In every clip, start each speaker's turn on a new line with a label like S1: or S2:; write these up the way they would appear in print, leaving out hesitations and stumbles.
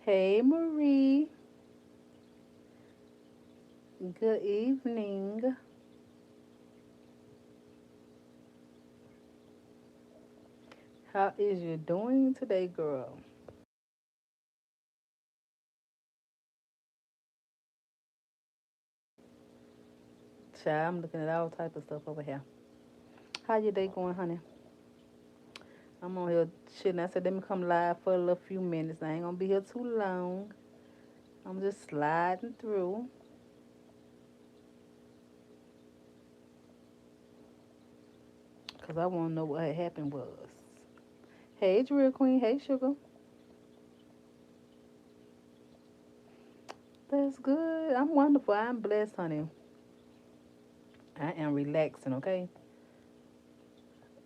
S1: Hey, Marie. Good evening. How is you doing today, girl? Child, I'm looking at all type of stuff over here. How your day going, honey? I'm on here chilling. I said, let me come live for a little few minutes. I ain't gonna be here too long. I'm just sliding through. Because I want to know what had happened was. Hey, Drill Queen. Hey, Sugar. That's good. I'm wonderful. I'm blessed, honey. I am relaxing, okay?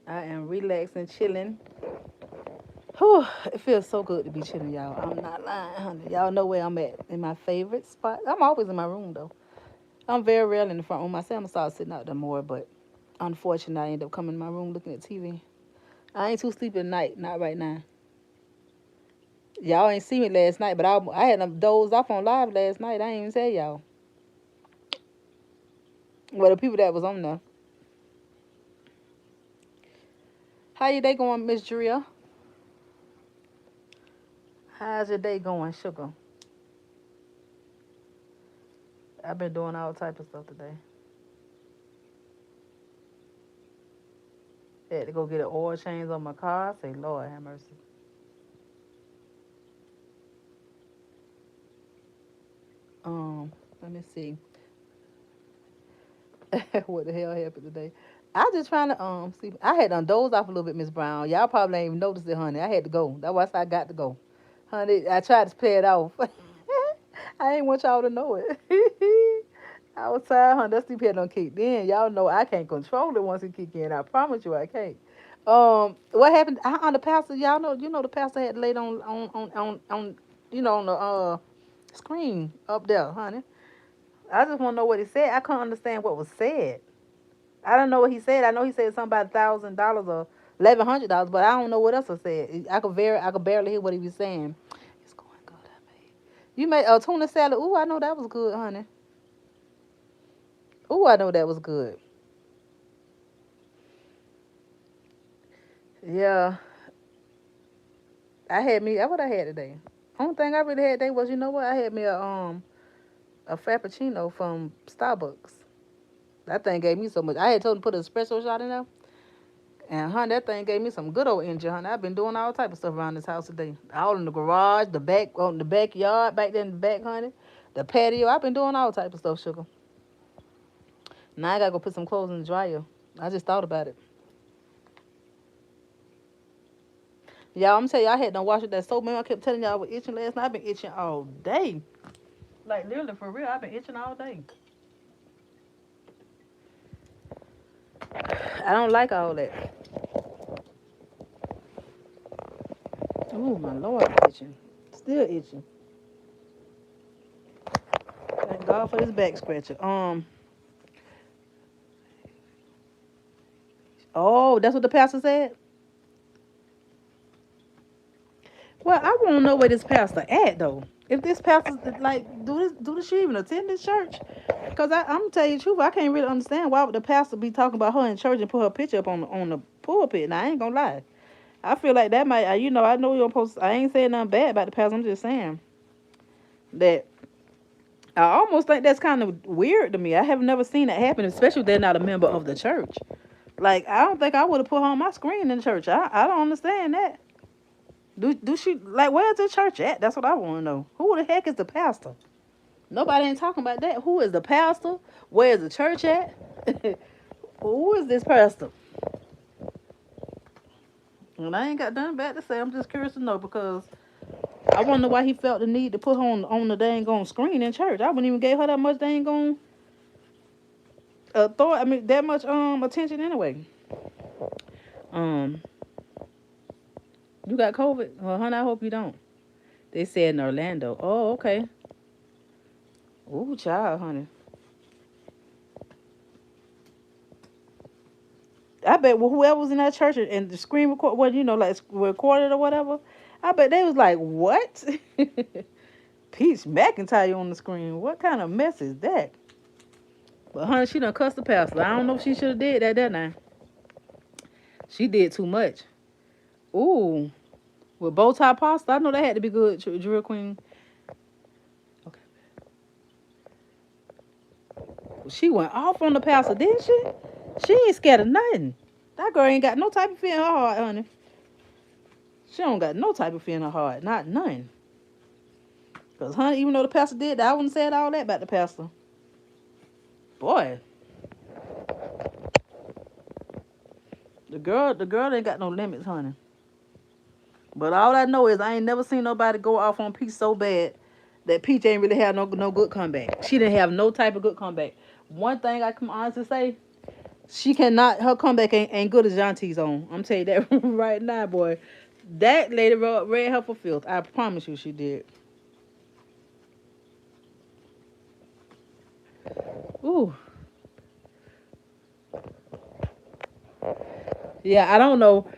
S1: I am relaxing, chilling. Whew, it feels so good to be chilling, y'all. I'm not lying, honey. Y'all know where I'm at in my favorite spot. I'm always in my room, though. I'm very rarely in the front room. I say I'm gonna start sitting out there more, but unfortunately, I end up coming in my room looking at TV. I ain't too sleepy at night, not right now. Y'all ain't see me last night, but I had them dozed off on live last night. I ain't even tell y'all. Well, the people that was on there. How your day going, Miss Drea? How's your day going, sugar? I've been doing all type of stuff today. Had to go get an oil change on my car. I say, Lord have mercy. Let me see. What the hell happened today? I just trying to see. I had done dozed off a little bit, Miss Brown. Y'all probably ain't even noticed it, honey. I had to go. That's why I got to go, honey. I tried to play it off. I ain't want y'all to know it. I was tired, honey. That sleep had done kicked in. Y'all know I can't control it once it kick in. I promise you, I can't. What happened? On the pastor, y'all know. You know the pastor had laid on on the screen up there, honey. I just want to know what he said. I couldn't understand what was said. I don't know what he said. I know he said something about $1,000 or $1,100, but I don't know what else I said. I could barely hear what he was saying. It's going good. I made. You made a tuna salad. Ooh, I know that was good, honey. Ooh, I know that was good. Yeah, I had me. That's what I had today. Only thing I really had today was, you know what? I had me a frappuccino from Starbucks. That thing gave me so much. I had told him to put an espresso shot in there. And honey, that thing gave me some good old energy, honey. I've been doing all type of stuff around this house today. All in the garage, the back, on the backyard, back there in the back, honey. The patio. I've been doing all type of stuff, sugar. Now I gotta go put some clothes in the dryer. I just thought about it. Y'all, I'm telling you, I had done wash it that soap, man. I kept telling y'all I was itching last night. I've been itching all day. Like literally for real, I've been itching all day. I don't like all that. Oh my lord, I'm itching. Still itching. Thank God for this back scratcher. Oh, that's what the pastor said. Well, I want to know where this pastor at though. If this pastor like do she even attend this church? Cause I'm tell you the truth, I can't really understand why would the pastor be talking about her in church and put her picture up on the pulpit. Now I ain't gonna lie, I feel like that might I know you're supposed. I ain't saying nothing bad about the pastor. I'm just saying that I almost think that's kind of weird to me. I have never seen that happen, especially if they're not a member of the church. Like I don't think I would have put her on my screen in church. I don't understand that. Do she like where's the church at? That's what I want to know. Who the heck is the pastor? Nobody ain't talking about that. Who is the pastor? Where is the church at? Who is this pastor? And I ain't got nothing bad to say. I'm just curious to know because I wonder why he felt the need to put her on the dang on screen in church. I wouldn't even gave her that much dang on thought. I mean that much attention anyway. Um, you got COVID? Well, honey, I hope you don't. They said in Orlando. Oh, okay. Ooh, child, honey. I bet whoever was in that church and the screen record, well, like recorded or whatever. I bet they was like, what? Peach McIntyre on the screen. What kind of mess is that? But honey, she done cussed the pastor. I don't know if she should have did that now. She did too much. Ooh, with bow tie pasta, I know that had to be good, Drill Queen. Okay. She went off on the pastor, didn't she? She ain't scared of nothing. That girl ain't got no type of fear in her heart, honey. She don't got no type of fear in her heart. Not none. Because, honey, even though the pastor did that, I wouldn't say all that about the pastor. Boy, the girl ain't got no limits, honey. But all I know is I ain't never seen nobody go off on Peach so bad that Peach ain't really have no good comeback. She didn't have no type of good comeback. One thing I can honestly say, she cannot. Her comeback ain't good as Janti's on. I'm telling you that right now, boy. That lady read her for filth. I promise you, she did. Ooh, yeah. I don't know.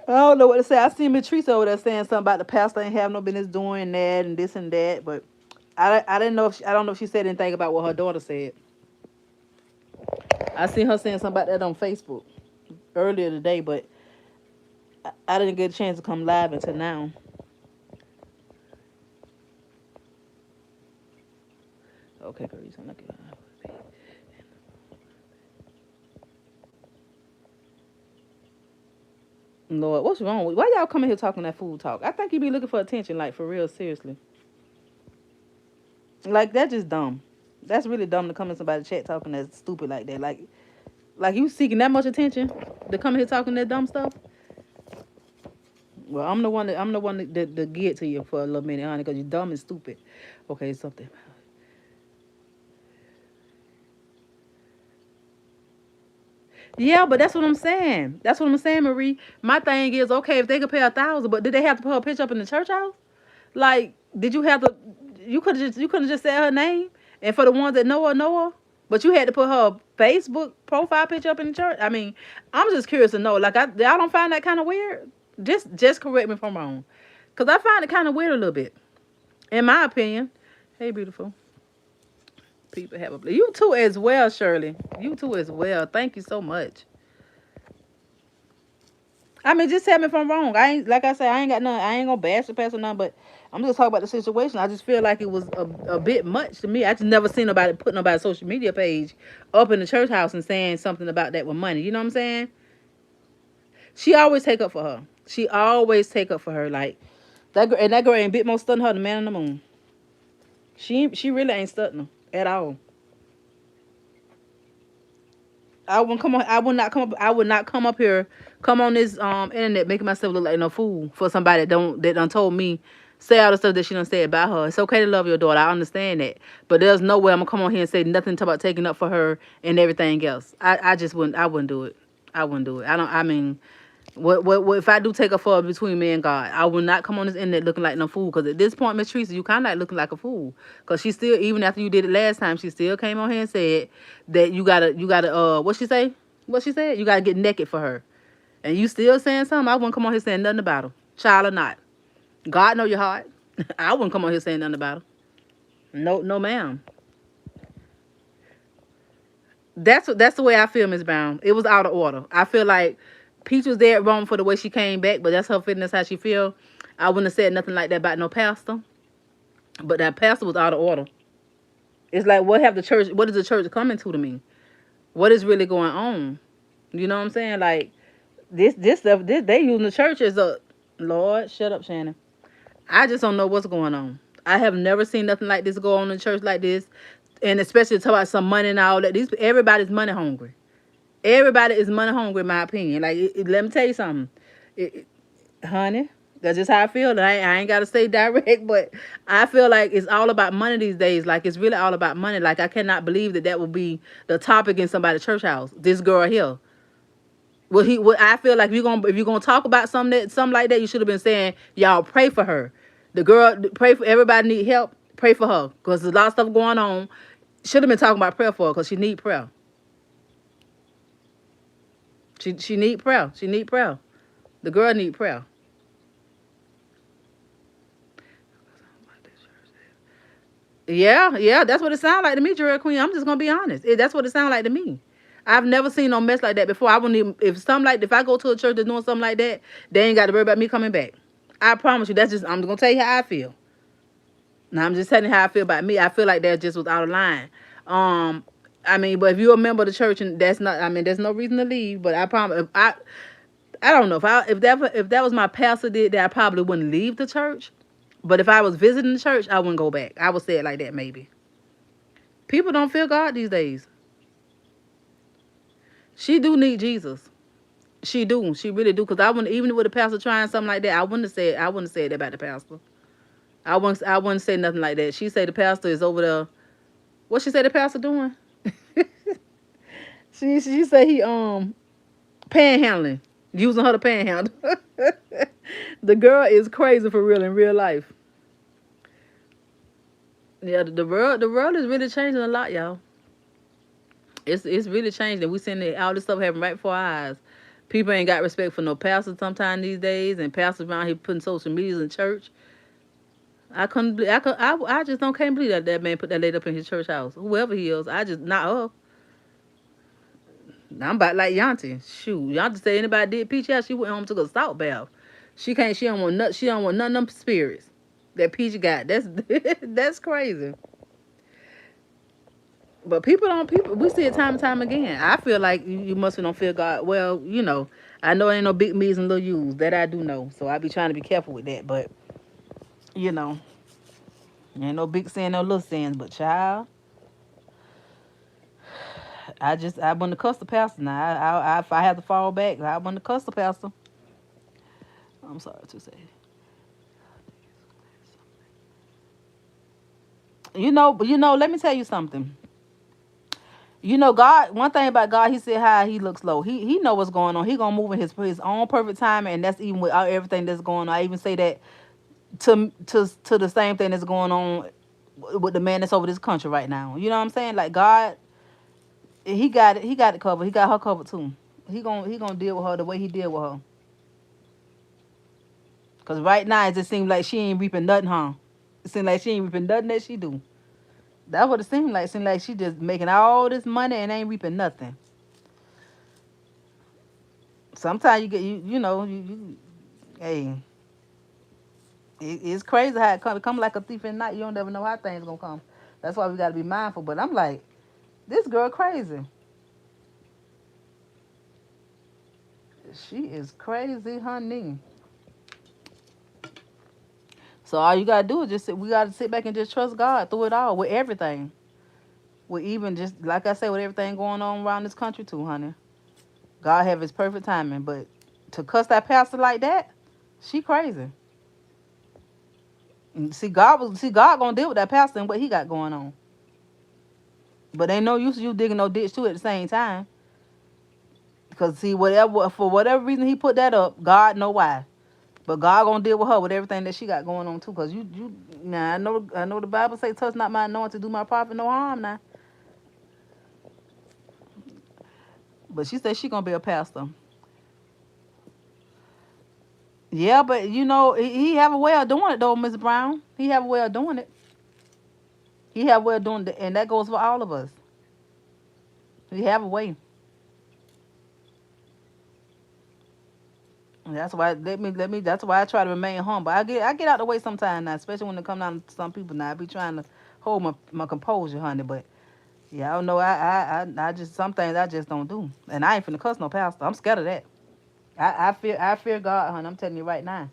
S1: I don't know what to say. I seen Patrice over there saying something about the pastor ain't have no business doing that and this and that, but I didn't know if I don't know if she said anything about what her daughter said. I seen her saying something about that on Facebook earlier today, but I didn't get a chance to come live until now. Okay, girl, you sound like Lord, what's wrong with why y'all coming here talking that food talk? I think you be looking for attention, like for real, seriously. Like that's just dumb. That's really dumb to come in somebody's chat talking that stupid like that. Like you seeking that much attention to come here talking that dumb stuff. Well, I'm the one that get to you for a little minute, honey, because you're dumb and stupid. Okay, something. Yeah, but that's what I'm saying. That's what I'm saying, Marie. My thing is, okay, if they could pay 1,000, but did they have to put her picture up in the church house? Like, did you have to? You couldn't just say her name, and for the ones that know her, but you had to put her Facebook profile picture up in the church. I mean, I'm just curious to know. Like, I don't find that kind of weird. Just correct me if I'm wrong, cause I find it kind of weird a little bit, in my opinion. Hey, beautiful people have a you too as well, Shirley. You too as well. Thank you so much. I mean, just tell me if I'm wrong. I ain't like I said, I ain't got none. I ain't gonna bash the past or nothing, but I'm just talking about the situation. I just feel like it was a bit much to me. I just never seen nobody put nobody's social media page up in the church house and saying something about that with money. You know what I'm saying? She always take up for her. She always take up for her. Like that girl, and that girl ain't bit more stunned her than man on the moon. She really ain't stunning her at all. I wouldn't come on. I would not come up. I would not come up here, come on this internet, making myself look like no fool for somebody that done told me say all the stuff that she done said about her. It's okay to love your daughter. I understand that, but there's no way I'm gonna come on here and say nothing about taking up for her and everything else. I just wouldn't. I wouldn't do it. I wouldn't do it. I don't. I mean, what if I do take a fall between me and God? I will not come on this internet looking like no fool. Because at this point, Miss Teresa, you kind of like looking like a fool. Because she still, even after you did it last time, she still came on here and said that you gotta, what she say? What she said? You gotta get naked for her. And you still saying something? I wouldn't come on here saying nothing about her, child or not. God know your heart. I wouldn't come on here saying nothing about her. No, no, ma'am. That's the way I feel, Miss Brown. It was out of order. I feel like Peach was dead wrong for the way she came back, but that's her feeling. That's how she feel. I wouldn't have said nothing like that about no pastor, but that pastor was out of order. It's like what is the church coming to me? What is really going on? You know what I'm saying? Like this stuff, they using the church as a Lord. Shut up, Shannon. I just don't know what's going on. I have never seen nothing like this go on in church like this, and especially talk about some money and all that. Everybody's money hungry. Everybody is money hungry, in my opinion. Like, let me tell you something, it, honey. That's just how I feel. I ain't got to say direct, but I feel like it's all about money these days. Like, it's really all about money. Like, I cannot believe that would be the topic in somebody's church house. This girl here. I feel like if you're gonna talk about something like that, you should have been saying, y'all pray for her. The girl, pray for everybody need help. Pray for her because there's a lot of stuff going on. Should have been talking about prayer for her because she need prayer. She need prayer. She need prayer. The girl need prayer. Yeah, yeah, that's what it sounds like to me, Jewel Queen. I'm just gonna be honest. That's what it sounds like to me. I've never seen no mess like that before. I wouldn't even if I go to a church that's doing something like that, they ain't got to worry about me coming back. I promise you. That's just I'm gonna tell you how I feel. Now I'm just telling you how I feel about me. I feel like that just was out of line. Um, I mean, but if you're a member of the church and that's not, I mean, there's no reason to leave. But I promise, I don't know if that was my pastor did that, I probably wouldn't leave the church. But if I was visiting the church, I wouldn't go back. I would say it like that maybe. People don't feel God these days. She do need Jesus. She do. She really do. Cause I wouldn't even with the pastor trying something like that. I wouldn't say that about the pastor. I wouldn't say nothing like that. She say the pastor is over there. What she say the pastor doing? She say he panhandling, using her to panhandle. The girl is crazy for real in real life. Yeah, the world is really changing a lot, y'all. It's really changing. We seeing all this stuff happen right before our eyes. People ain't got respect for no pastors sometimes these days, and pastors around here putting social medias in church. I couldn't believe. I just don't can't believe that man put that lady up in his church house. Whoever he is, I just not her. I'm about like Yanti. Shoot, Yanti say anybody did Peach out, she went home and took a salt bath. She can't. She don't want none. She don't want none of them spirits that Peach got. That's that's crazy. But people don't. People we see it time and time again. I feel like you must don't feel God. Well, I know ain't no big me's and little U's. That I do know. So I be trying to be careful with that. But you know, ain't no big sin, no little sins. But child, I want to cuss the pastor now. If I have to fall back, I want to cuss the pastor. I'm sorry to say. Let me tell you something. God. One thing about God, He said how He looks low. He know what's going on. He gonna move in His own perfect time, and that's even with everything that's going on. I even say that to the same thing that's going on with the man that's over this country right now. You know what I'm saying? Like God, He got it. He got it covered. He got her covered too. He gonna deal with her the way He deal with her. Cause right now it just seems like she ain't reaping nothing, huh? It seems like she ain't reaping nothing that she do. That's what it seemed like. Seemed like she just making all this money and ain't reaping nothing. Sometimes you get hey, it's crazy how it come like a thief in the night. You don't never know how things gonna come. That's why we gotta be mindful. But I'm like, this girl crazy. She is crazy, honey. So all you gotta do is we gotta sit back and just trust God through it all with everything. With even just like I said, with everything going on around this country too, honey. God have His perfect timing, but to cuss that pastor like that, she crazy. And see God gonna deal with that pastor and what he got going on. But ain't no use you digging no ditch too at the same time. Because see, for whatever reason he put that up, God know why. But God gonna deal with her with everything that she got going on too. Cause you now I know the Bible say touch not my anointing, do my prophet no harm now. But she said she gonna be a pastor. Yeah, but he have a way of doing it though, Miss Brown. He have a way of doing it. He have a way of doing it, and that goes for all of us. He have a way. And that's why let me. That's why I try to remain humble. I get out the way sometimes now, especially when it come down to some people. Now I be trying to hold my composure, honey. But yeah, I don't know. I just some things I just don't do, and I ain't finna cuss no pastor. I'm scared of that. I fear God, honey. I'm telling you right now.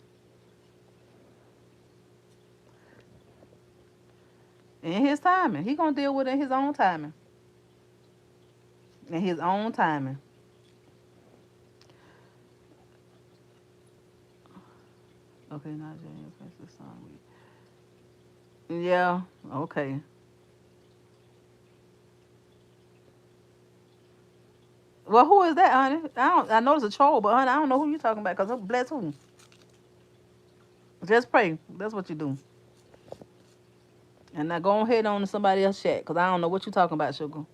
S1: In His timing, He gonna deal with it in His own timing. In His own timing. Okay, not James. That's the song. Yeah. Okay. Well, who is that, honey? I know it's a troll, but honey, I don't know who you talking about. Cause bless who? Just pray. That's what you do. And now go ahead on to somebody else chat, cause I don't know what you talking about, sugar.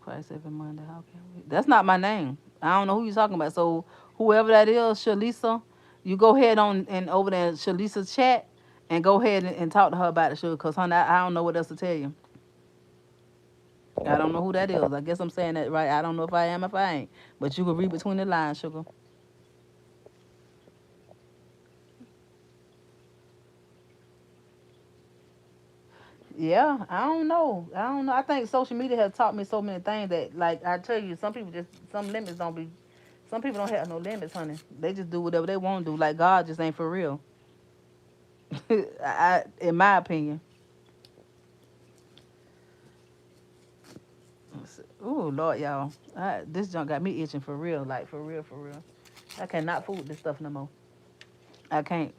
S1: Price every Monday. How can we? That's not my name. I don't know who you're talking about. So whoever that is, Shalisa, you go ahead on and over there in Shalisa's chat and go ahead and talk to her about it, sugar. Cause honey, I don't know what else to tell you. I don't know who that is. I guess I'm saying that right. I don't know if I am, if I ain't. But you can read between the lines, sugar. Yeah, I don't know. I don't know. I think social media has taught me so many things that, like I tell you, some people just some limits don't be. Some people don't have no limits, honey. They just do whatever they want to do. Like God just ain't for real. In my opinion. Oh Lord, y'all, this junk got me itching for real. Like for real, for real. I cannot fool with this stuff no more. I can't.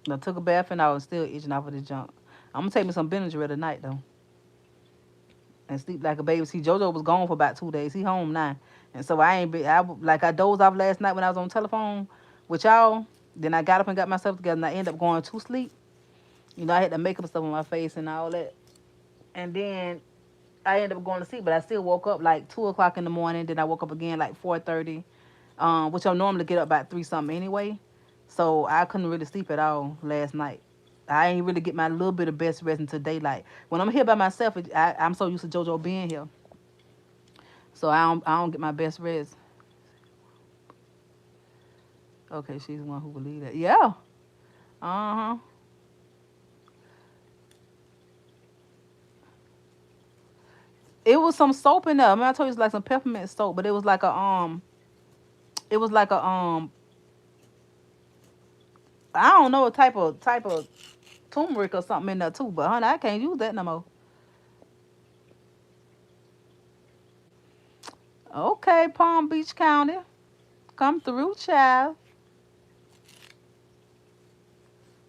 S1: I took a bath and I was still itching off of this junk. I'm gonna take me some Benadryl tonight though, and sleep like a baby. See, JoJo was gone for about 2 days. He home now, and so I ain't be. I dozed off last night when I was on the telephone with y'all. Then I got up and got myself together, and I ended up going to sleep. You know, I had the makeup stuff on my face and all that, and then I ended up going to sleep. But I still woke up like 2 o'clock in the morning. Then I woke up again like 4:30, which I normally get up about 3 something anyway. So I couldn't really sleep at all last night. I ain't really get my little bit of best rest until daylight. When I'm here by myself, I'm so used to JoJo being here, so I don't get my best rest. Okay, she's the one who believe that. Yeah. Uh huh. It was some soap in there. I mean, I told you it's like some peppermint soap, but it was like it was like a. I don't know, a type of turmeric or something in there too. But honey, I can't use that no more. Okay, Palm Beach County, come through, child.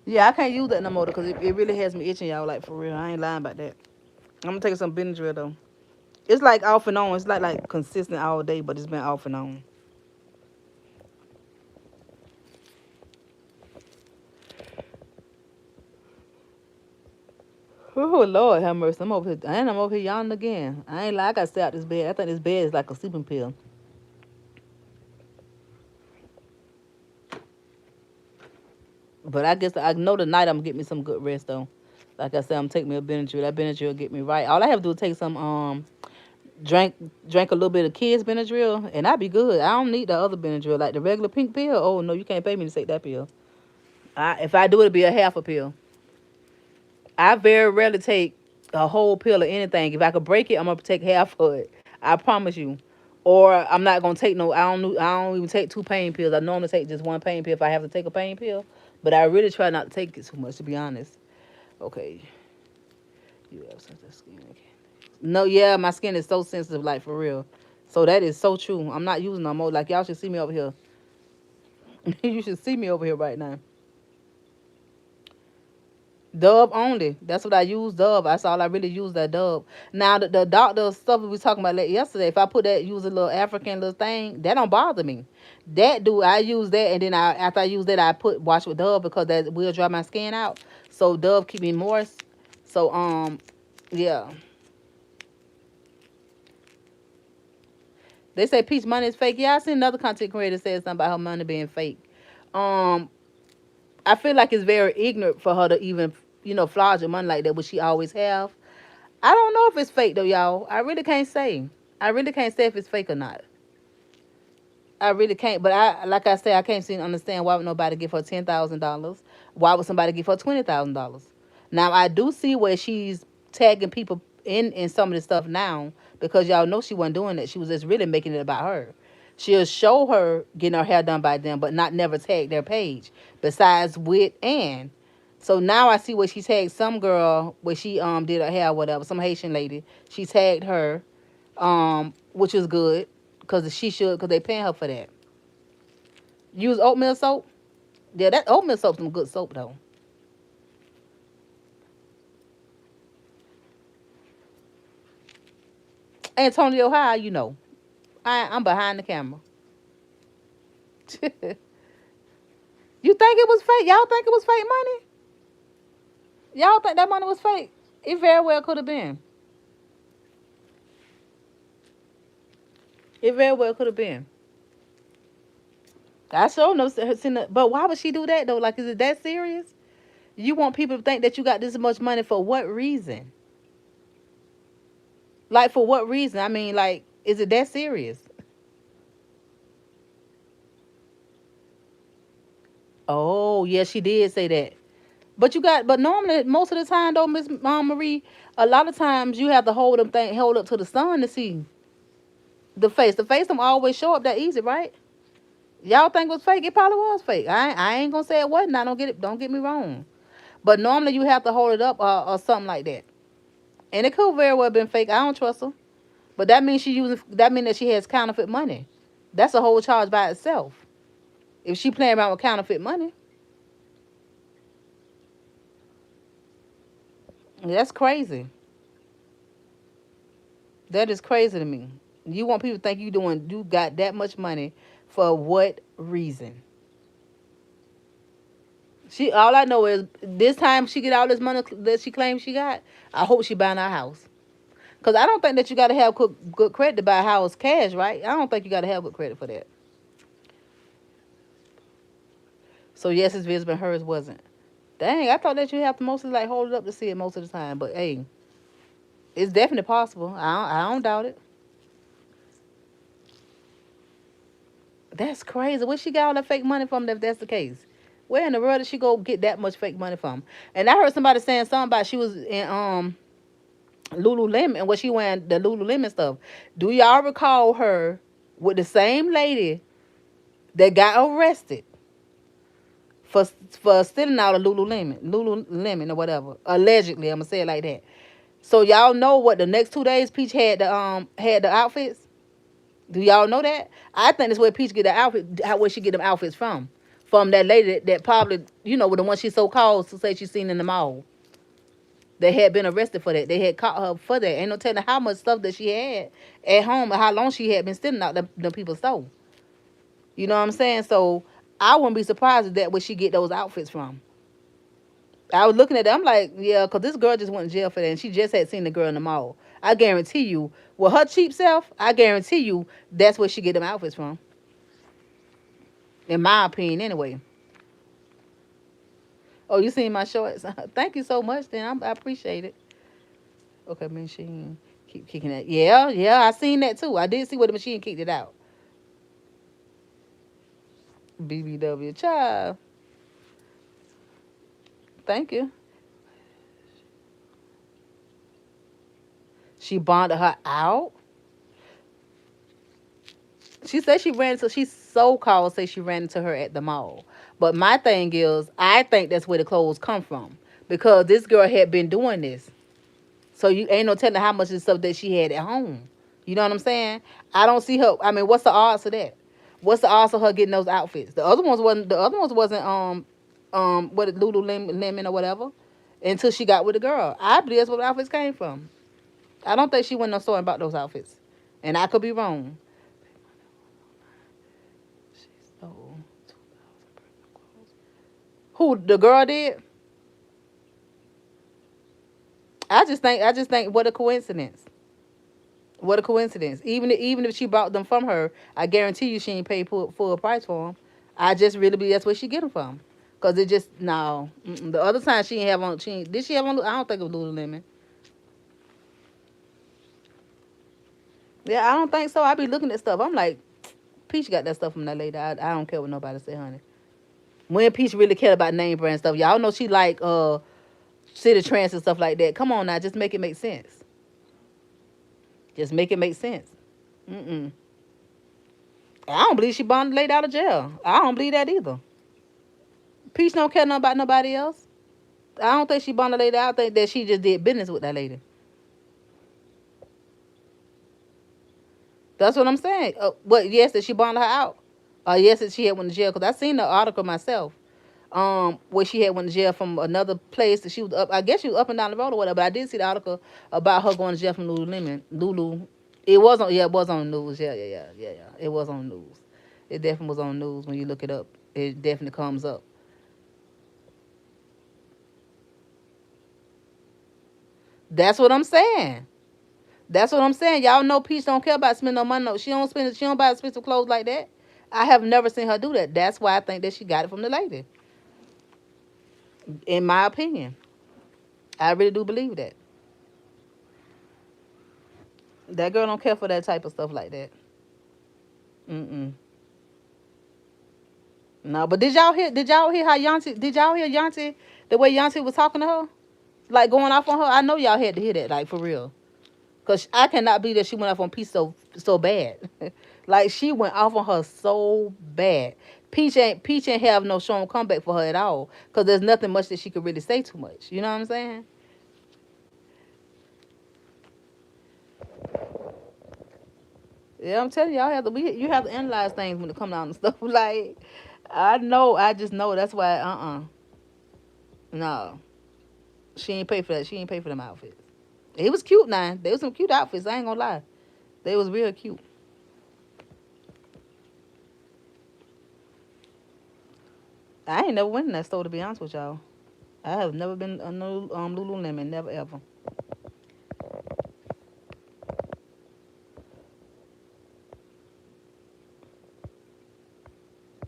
S1: Yeah, I can't use that no more because it really has me itching, y'all. Like for real, I ain't lying about that. I'm gonna take some Benadryl though. It's like off and on. It's like consistent all day, but it's been off and on. Oh Lord, have mercy. I'm over here, and I'm over here yawning again. I ain't like I gotta stay out this bed. I think this bed is like a sleeping pill. But I guess I know tonight I'm gonna get me some good rest though. Like I said, I'm taking me a Benadryl. That Benadryl will get me right. All I have to do is take some drink drink a little bit of kids Benadryl, and I be good. I don't need the other Benadryl, like the regular pink pill. Oh no, you can't pay me to take that pill. If I do it, it'll be a half a pill. I very rarely take a whole pill of anything. If I could break it, I'm gonna take half of it. I promise you. Or I'm not gonna take no. I don't even take two pain pills. I normally take just one pain pill if I have to take a pain pill. But I really try not to take it too much, to be honest. Okay, you have sensitive skin. No, yeah, my skin is so sensitive, like for real. So that is so true. I'm not using no more. Like y'all should see me over here. You should see me over here right now. Dove only. That's what I use. Dove. That's all I really use. That Dove. Now the doctor stuff we was talking about yesterday. If I put that, use a little African little thing, that don't bother me. That do I use that, and then after I use that, I put wash with Dove because that will dry my skin out. So Dove keep me moist. So yeah. They say Peach money is fake. Yeah, I seen another content creator say something about her money being fake. Um, I feel like it's very ignorant for her to even flaunt your money like that, which she always have. I don't know if it's fake though, y'all. I really can't say. I really can't say if it's fake or not. I really can't. But like I said, I can't seem to understand why would nobody give her $10,000. Why would somebody give her $20,000? Now I do see where she's tagging people in some of this stuff now because y'all know she wasn't doing that. She was just really making it about her. She'll show her getting her hair done by them, but not never tag their page. Besides with Ann. So now I see where she tagged some girl where she did her hair or whatever, some Haitian lady. She tagged her, which is good because she should because they paying her for that. Use oatmeal soap. Yeah, that oatmeal soap's some good soap though. Antonio, how you know? I'm behind the camera. You think it was fake? Y'all think it was fake money? Y'all think that money was fake? It very well could have been. It very well could have been. I sure know. But why would she do that though? Like, is it that serious? You want people to think that you got this much money for what reason? Like, for what reason? I mean, like, is it that serious? Oh, yeah, she did say that. But normally, most of the time, though, Miss Marie, a lot of times you have to hold up to the sun to see the face. The face don't always show up that easy, right? Y'all think it was fake? It probably was fake. I ain't gonna say it wasn't. I don't get it. Don't get me wrong. But normally you have to hold it up or something like that. And it could very well have been fake. I don't trust her. But that means she using. That means that she has counterfeit money. That's a whole charge by itself. If she playing around with counterfeit money, that's crazy. That is crazy to me. You want people to think you got that much money for what reason? She all I know is this time she get all this money that she claims she got. I hope she buying our house. Cause I don't think that you got to have good credit to buy a house cash, right? I don't think you got to have good credit for that. So yes, it's visible, hers wasn't. Dang, I thought that you have to mostly like hold it up to see it most of the time. But hey, it's definitely possible. I don't doubt it. That's crazy. Where she got all that fake money from? If that's the case, where in the world did she go get that much fake money from? And I heard somebody saying something about she was in Lululemon and what she wearing the Lululemon stuff. Do y'all recall her with the same lady that got arrested for stealing out of Lululemon or whatever? Allegedly, I'm gonna say it like that. So y'all know what the next 2 days Peach had the outfits. Do y'all know that? I think that's where Peach get the outfit. Where she get them outfits from that lady that probably with the one she so called to say she seen in the mall. They had been arrested for that. They had caught her for that. Ain't no telling how much stuff that she had at home and how long she had been stealing out the people's store. You know what I'm saying? So I wouldn't be surprised if that where she get those outfits from. I was looking at that. I'm like, yeah, because this girl just went in jail for that, and she just had seen the girl in the mall. I guarantee you, with her cheap self, I guarantee you that's where she get them outfits from. In my opinion, anyway. Oh, you seen my shorts? Thank you so much. Then I appreciate it. Okay, machine keep kicking it. Yeah, yeah, I seen that too. I did see where the machine kicked it out. BBW child. Thank you. She bonded her out. She said she ran into. She so called say she ran into her at the mall. But my thing is, I think that's where the clothes come from because this girl had been doing this. So you ain't no telling how much of stuff that she had at home. You know what I'm saying? I don't see her. I mean, what's the odds of that? What's the odds of her getting those outfits? The other ones wasn't. The other ones wasn't. What Lululemon or whatever. Until she got with the girl, I believe that's where the outfits came from. I don't think she went no store and bought those outfits, and I could be wrong. She stole 2,000 clothes. Who the girl did? I just think what a coincidence. What a coincidence. Even if she bought them from her, I guarantee you she ain't paid full price for them. I just really believe that's where she get them from. Cause it just no. Mm-mm. The other time she ain't have on. Did she have on? I don't think it was Lululemon. Yeah, I don't think so. I be looking at stuff. I'm like, Peach got that stuff from that lady. I don't care what nobody say, honey. When Peach really cared about name brand stuff, y'all know she like city trends and stuff like that. Come on now, just make it make sense. Just make it make sense. Mm-mm. I don't believe she bonded lady out of jail. I don't believe that either. Peach don't care nothing about nobody else. I don't think she bonded lady out. I think that she just did business with that lady. That's what I'm saying. But yes, that she bonded her out. Yes, that she had went to jail. Cause I seen the article myself. Where she had went to jail from another place that she was up. I guess she was up and down the road or whatever. But I did see the article about her going to jail from Lululemon. Lulu. It was on. Yeah, it was on the news. Yeah, yeah, yeah, yeah, yeah. It was on the news. It definitely was on the news when you look it up. It definitely comes up. That's what I'm saying. That's what I'm saying. Y'all know Peach don't care about spending no money. No, she don't spend. She don't buy expensive clothes like that. I have never seen her do that. That's why I think that she got it from the lady. In my opinion, I really do believe that. That girl don't care for that type of stuff like that. Mm-mm. No, but did y'all hear? Did y'all hear how Yanti? Did y'all hear Yanti? The way Yanti was talking to her, like going off on her. I know y'all had to hear that, like for real. Cause I cannot believe that she went off on Peach so bad. Like she went off on her so bad. Peach ain't have no strong comeback for her at all. Cause there's nothing much that she could really say too much. You know what I'm saying? Yeah, I'm telling you, y'all have to you have to analyze things when it comes down to stuff. Like I know, I just know that's why. No, she ain't pay for that. She ain't pay for them outfits. It was cute now. There was some cute outfits. I ain't gonna lie. They was real cute. I ain't never went in that store to be honest with y'all. I have never been a no Lululemon, never ever.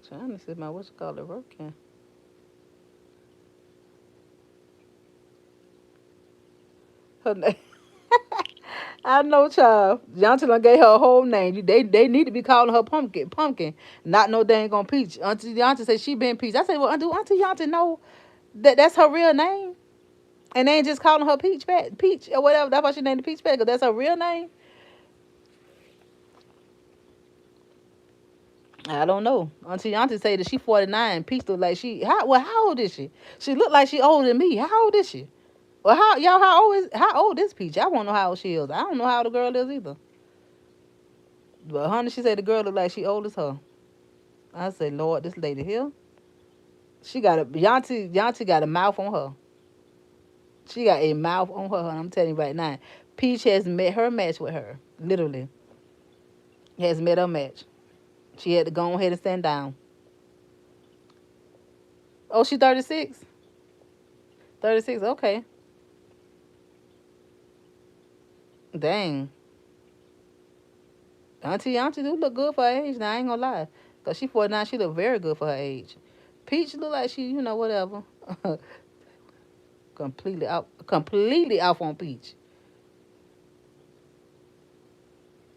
S1: Trying to see my what's it called it working. Her name. I know, child. Johnson done gave her a whole name. They need to be calling her pumpkin, not no dang on peach. Auntie Yonta said she been peach. I said, well, Auntie Yonta know that that's her real name, and they ain't just calling her peach or whatever. That's why she named the peach pet because that's her real name. I don't know. Auntie say that she 49. Peach look like she how old is she? She look like she older than me. How old is she? Well, how old is Peach? I want to know how old she is. I don't know how old the girl is either. But honey, she said the girl look like she old as her. I said, Lord, this lady here, she got a Yanti got a mouth on her. She got a mouth on her. And I'm telling you right now, Peach has met her match with her. Literally, has met her match. She had to go ahead and stand down. Oh, she 36. 36. Okay. Dang. Auntie do look good for her age. Now I ain't gonna lie, cause she 49. She look very good for her age. Peach look like she, whatever. Completely off on Peach.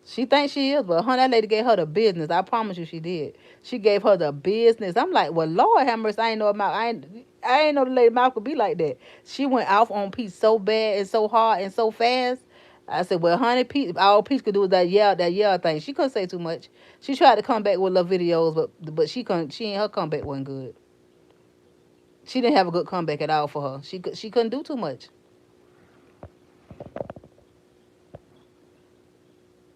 S1: She thinks she is, but that lady gave her the business. I promise you, she did. She gave her the business. I'm like, well, Lord have mercy. I ain't know about. I ain't know the lady mouth could be like that. She went off on Peach so bad and so hard and so fast. I said, well, honey, Peach, all Peach could do was that yell thing. She couldn't say too much. She tried to come back with little videos, but she couldn't. Her comeback wasn't good. She didn't have a good comeback at all for her. She couldn't do too much.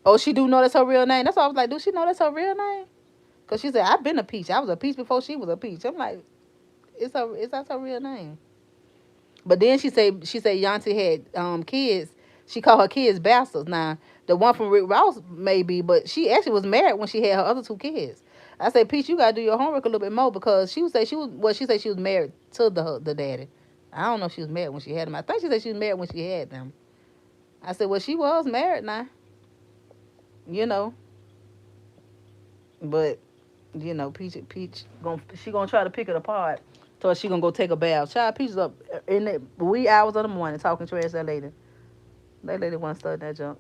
S1: Oh, she do know that's her real name. That's why I was like, do she know that's her real name? Cause she said I've been a peach. I was a peach before she was a peach. I'm like, it's that's her real name. But then she said Yanti had kids. She called her kids bastards. Now the one from Rick Ross maybe, but she actually was married when she had her other two kids. I said, Peach, you gotta do your homework a little bit more because she said she was married to the daddy. I don't know if she was married when she had them. I think she said she was married when she had them. I said, well, she was married now, you know, but Peach gonna try to pick it apart. So she gonna go take a bath. Child, Peach is up in the wee hours of the morning talking trash to that lady. That lady wanna start that junk.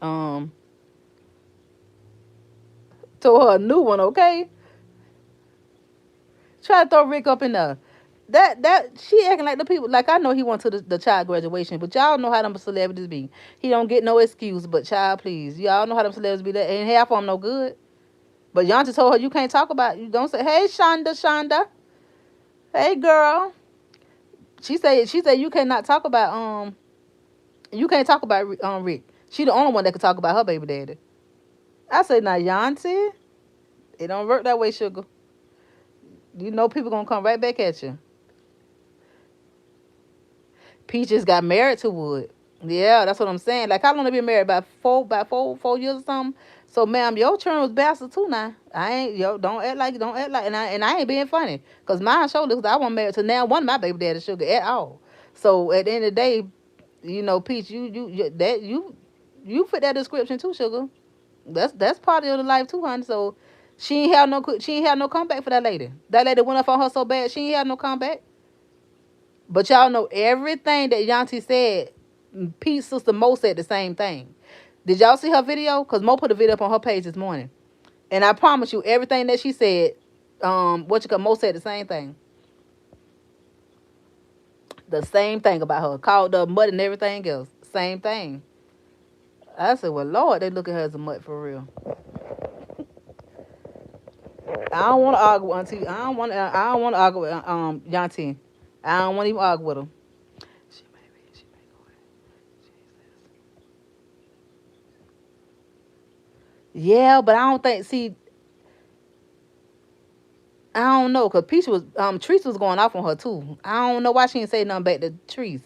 S1: Um, Told her a new one, okay? Try to throw Rick up in there. That she acting like the people like I know he went to the child graduation, but y'all know how them celebrities be. He don't get no excuse, but child, please, y'all know how them celebrities be. That ain't half of them no good. But Yonta told her you can't talk about you don't say hey Shonda, hey girl. She said you can't talk about Rick. She the only one that can talk about her baby daddy. I said now Yonta, it don't work that way, sugar. You know people gonna come right back at you. Peaches got married to Wood. Yeah, that's what I'm saying. Like how long they been married? About 4 years or something. So, ma'am, your children was bastard too now. I ain't don't act like, and I ain't being funny, cause mine showed because I wasn't married to now one of my baby daddy sugar at all. So at the end of the day, Peach, you fit that description too, sugar. That's part of your life too, honey. So she ain't have no comeback for that lady. That lady went up on her so bad she ain't have no comeback. But y'all know everything that Yanti said. Pete's sister Mo said the same thing. Did y'all see her video? Cause Mo put a video up on her page this morning, and I promise you, everything that she said, Mo said the same thing. The same thing about her. Called her mud and everything else. Same thing. I said, well, Lord, they look at her as a mutt for real. I don't want to argue with Auntie. I don't want to argue with Yanti. I don't want to even argue with her. She may be. She may go ahead. Yeah, but I don't think. See, I don't know, cause Peach was Treese was going off on her too. I don't know why she didn't say nothing back to Treese.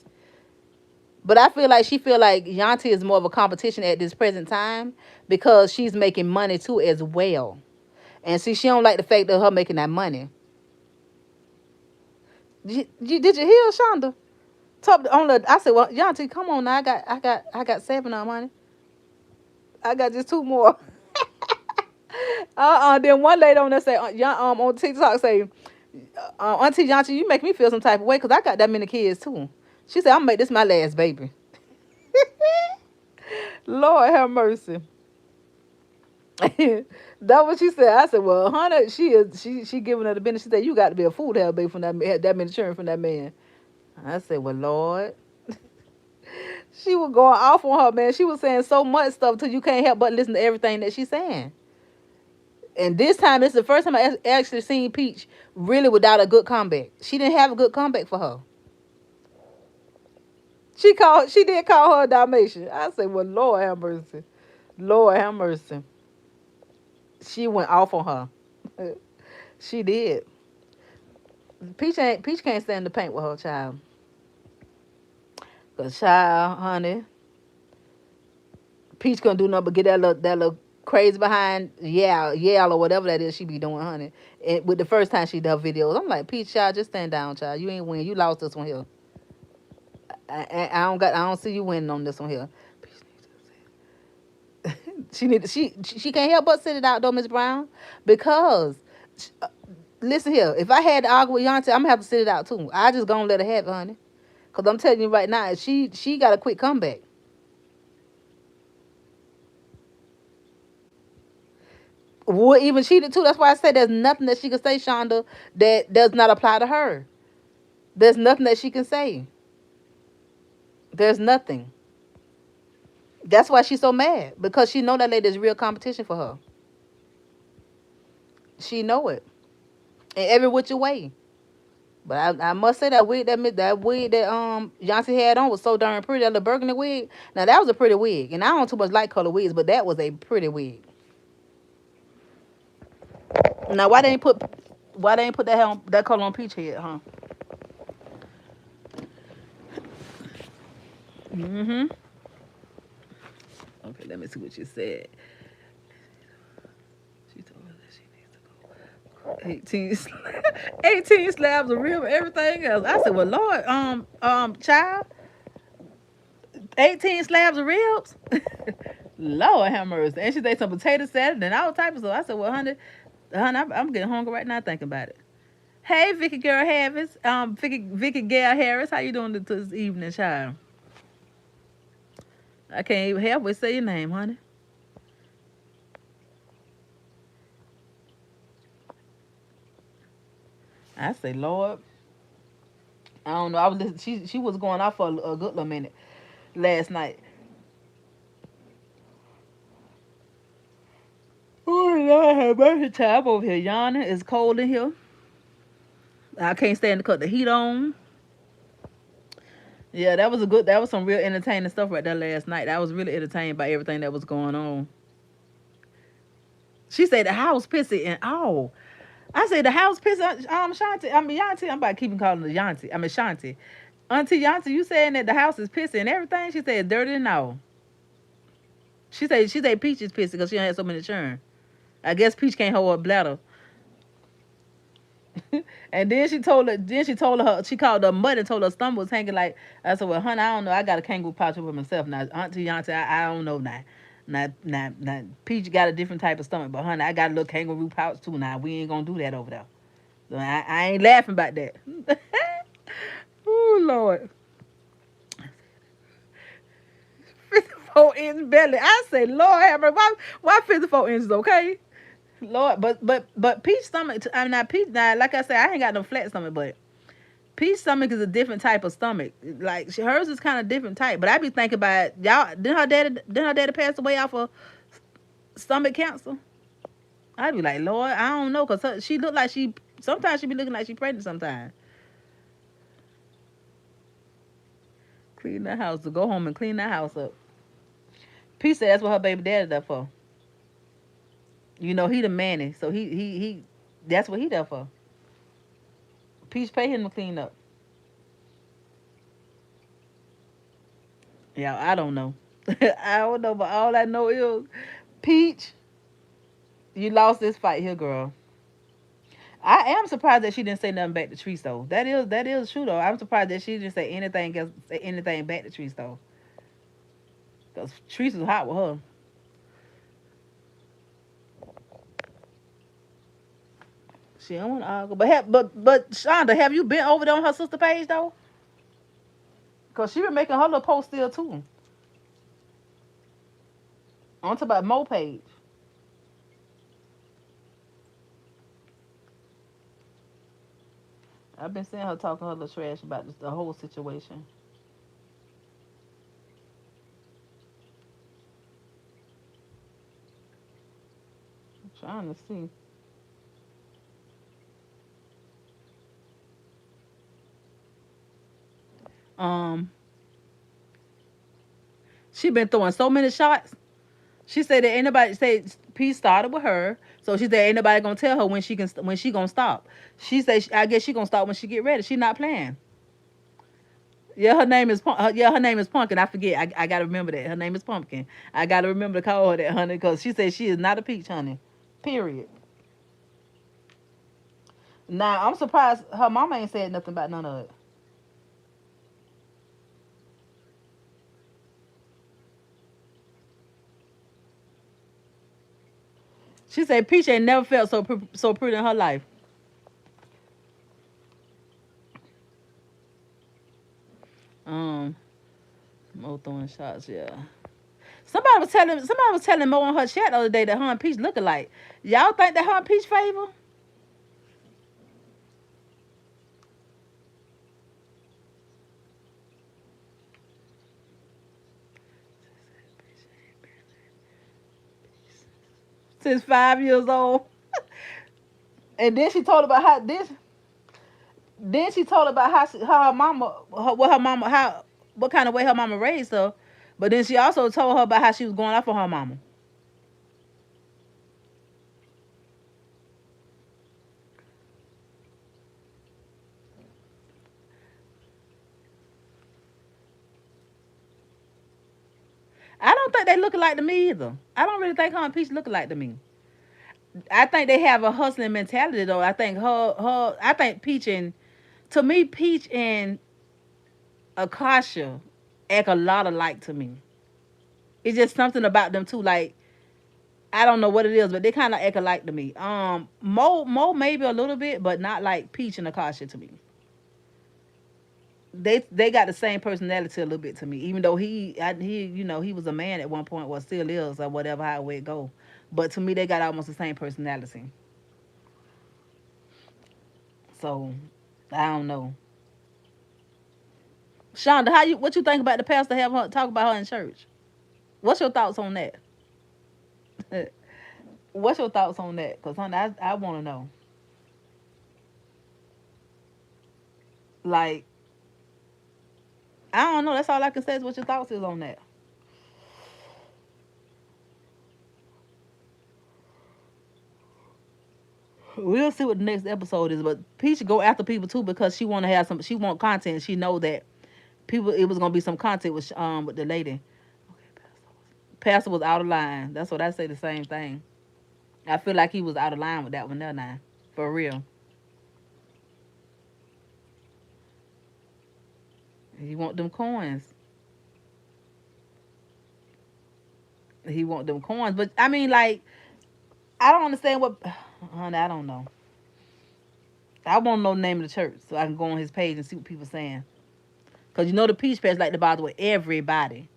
S1: But I feel like she feel like Yanti is more of a competition at this present time because she's making money too as well. And see, she don't like the fact of her making that money. Did you hear Shonda? I said, well, Yanti, come on now. I got 7 of them, honey. I got just 2 more. Then one lady on there say, on TikTok say, Auntie Yanti, you make me feel some type of way because I got that many kids too. She said, I'm gonna make this my last baby. Lord have mercy. That's what she said. I said, well, honey, she giving her the business. She said, you got to be a fool to have a baby from that many children from that man. I said, well, Lord. She was going off on her, man. She was saying so much stuff till you can't help but listen to everything that she's saying. And this time, it's the first time I actually seen Peach really without a good comeback. She didn't have a good comeback for her. She did call her a Dalmatian. I said, well, Lord have mercy. Lord have mercy. She went off on her. She did. Peach can't stand the paint with her child. Cause child, honey, Peach couldn't do nothing but get that little crazy behind or whatever that is she be doing, honey. And with the first time she done videos, I'm like, Peach, child, just stand down, child. You ain't win. You lost this one here. I don't see you winning on this one here. She can't help but sit it out though, Miss Brown, because listen here, if I had to argue with Yanti, I'm gonna have to sit it out too. I just gonna let her have it, honey. Cause I'm telling you right now, she got a quick comeback. Would even cheated too. That's why I said there's nothing that she can say, Shonda, that does not apply to her. There's nothing that she can say. There's nothing. That's why she's so mad, because she know that lady is real competition for her. She know it in every which way. But I must say that wig that Yanti had on was so darn pretty. That little burgundy wig. Now that was a pretty wig, and I don't too much like color wigs, but that was a pretty wig. Now why they ain't put that color on Peach head, huh? Mm-hmm. Okay, let me see what you said. She told her that she needs to go 18 slabs of rib and everything else. I said, well, Lord, child, 18 slabs of ribs. Lord have mercy. And she ate some potato salad and all types of stuff. I said, well, honey, I'm getting hungry right now thinking about it. Hey, Vicky Girl Harris. Vicky Gail Harris. How you doing this evening, child? I can't even halfway say your name, honey. I say, Lord, I don't know. I was listening. She was going off for a good little minute last night. Oh Lord, have mercy, child. I'm over here yawning. It's cold in here. I can't stand to cut the heat on. Yeah, that was some real entertaining stuff right there last night. I was really entertained by everything that was going on. She said the house pissy and all. I said the house pissy. Shanti. I mean Yanti. I'm about to keep calling her Yanti. I mean Shanti. Auntie Yanti, you saying that the house is pissy and everything? She said dirty and all. She say Peach is pissy because she don't have so many children. I guess Peach can't hold her bladder. And then she called her mud and told her stomach was hanging like. I said, well, honey, I don't know. I got a kangaroo pouch over myself now. Auntie, I don't know now. Now, Peach got a different type of stomach, but honey, I got a little kangaroo pouch too. Now we ain't gonna do that over there. So I ain't laughing about that. Oh Lord, 54 inch belly. I say, Lord, have mercy. Why 54 inches? Okay. Lord, but Peach stomach. I'm not Peach. Now, like I said, I ain't got no flat stomach, but Peach stomach is a different type of stomach. Like hers is kind of different type. But I be thinking about y'all. Didn't her daddy pass away off of stomach cancer? I'd be like, Lord, I don't know, cause she look like she. Sometimes she be looking like she pregnant. Sometimes clean the house to go home and clean the house up. Peach said that's what her baby daddy there for. You know he the manny, so he. That's what he there for. Peach pay him to clean up. Yeah, I don't know. I don't know, but all I know is Peach, you lost this fight here, girl. I am surprised that she didn't say nothing back to Treese though. That is true though. I'm surprised that she didn't say anything else, say anything back to Treese though. Cause Treese was hot with her. She don't want to argue, but Shonda, have you been over there on her sister page though? Cause she been making her little post still too. On to about Mo page. I've been seeing her talking her little trash about the whole situation. I'm trying to see. Um, she been throwing so many shots. She said that anybody say peace started with her, so she said ain't nobody gonna tell her when she gonna stop. She said I guess she gonna stop when she get ready. She not playing. Yeah, her name is Pumpkin. I forget. I gotta remember that her name is Pumpkin. I gotta remember to call her that, honey, because she said she is not a peach, honey. Period. Now I'm surprised her mama ain't said nothing about none of it. She said Peach ain't never felt so pretty in her life. Um, Mo throwing shots, yeah. Somebody was telling Mo on her chat the other day that her and Peach look alike. Y'all think that her and Peach favor? Since 5 years old. And then she told about how this. Then she told about how her mama, what her mama, how what kind of way her mama raised her. But then she also told her about how she was going off on her mama. I don't think they look alike to me either. I don't really think her and Peach look alike to me. I think they have a hustling mentality though. I think Peach and to me Peach and Akasha act a lot alike to me. It's just something about them too. Like I don't know what it is, but they kind of act alike to me. Mo maybe a little bit, but not like Peach and Akasha to me. They got the same personality a little bit to me. Even though he was a man at one point, well still is or whatever how it go. But to me, they got almost the same personality. So I don't know. Shonda, what you think about the pastor have her talk about her in church? What's your thoughts on that? What's your thoughts on that? Cause honey, I want to know. Like I don't know. That's all I can say is what your thoughts is on that. We'll see what the next episode is. But Peach go after people too because she want to have some. She want content. She know that people. It was gonna be some content with the lady. Pastor was out of line. That's what I say. The same thing. I feel like he was out of line with that one there now. For real. He want them coins. He want them coins. But I mean, like, I don't understand what. Honey, I don't know. I want to know the name of the church so I can go on his page and see what people saying. Cause you know the Peach Patch like to bother with everybody.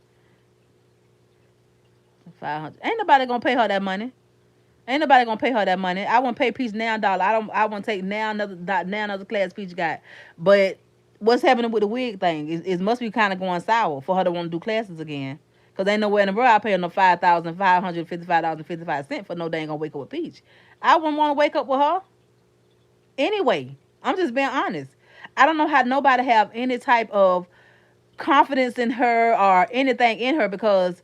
S1: 500. Ain't nobody gonna pay her that money. Ain't nobody gonna pay her that money. I won't pay Peach now dollar. I don't. I want to take now another class Peach got. But what's happening with the wig thing? It must be kind of going sour for her to want to do classes again. Cause ain't nowhere in the world I pay her no $5,555.55 for no dang gonna wake up with Peach. I wouldn't want to wake up with her anyway. I'm just being honest. I don't know how nobody have any type of confidence in her or anything in her because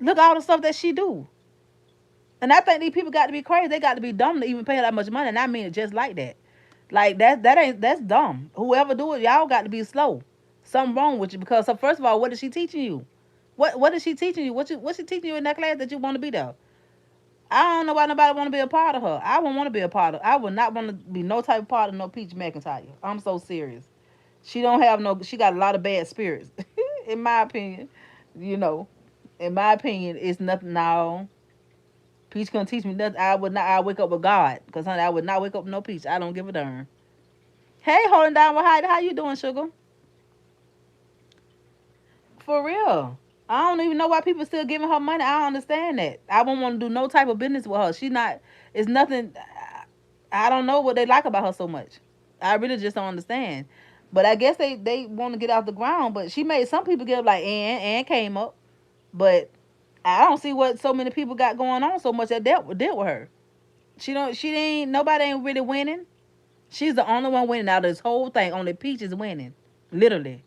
S1: look all the stuff that she do. And I think these people got to be crazy. They got to be dumb to even pay her that much money. And I mean it just like that. Like that's dumb. Whoever do it, y'all got to be slow. Something wrong with you because so first of all, what is she teaching you? What is she teaching you? What's she teaching you in that class that you want to be there? I don't know why nobody want to be a part of her. I wouldn't want to be a part of. I would not want to be no type of part of no Peach McIntyre. I'm so serious. She don't have no. She got a lot of bad spirits, in my opinion. You know, in my opinion, it's nothing. No, Peach couldn't teach me nothing. I would not. I wake up with God, cause honey, I would not wake up with no Peach. I don't give a darn. Hey, holding down with Heidi, how you doing, sugar? For real. I don't even know why people still giving her money. I don't understand that. I won't want to do no type of business with her. She not. It's nothing. I don't know what they like about her so much. I really just don't understand. But I guess they want to get off the ground. But she made some people get up like Ann came up. But I don't see what so many people got going on so much that dealt with her. She ain't nobody ain't really winning. She's the only one winning out of this whole thing. Only Peach is winning. Literally.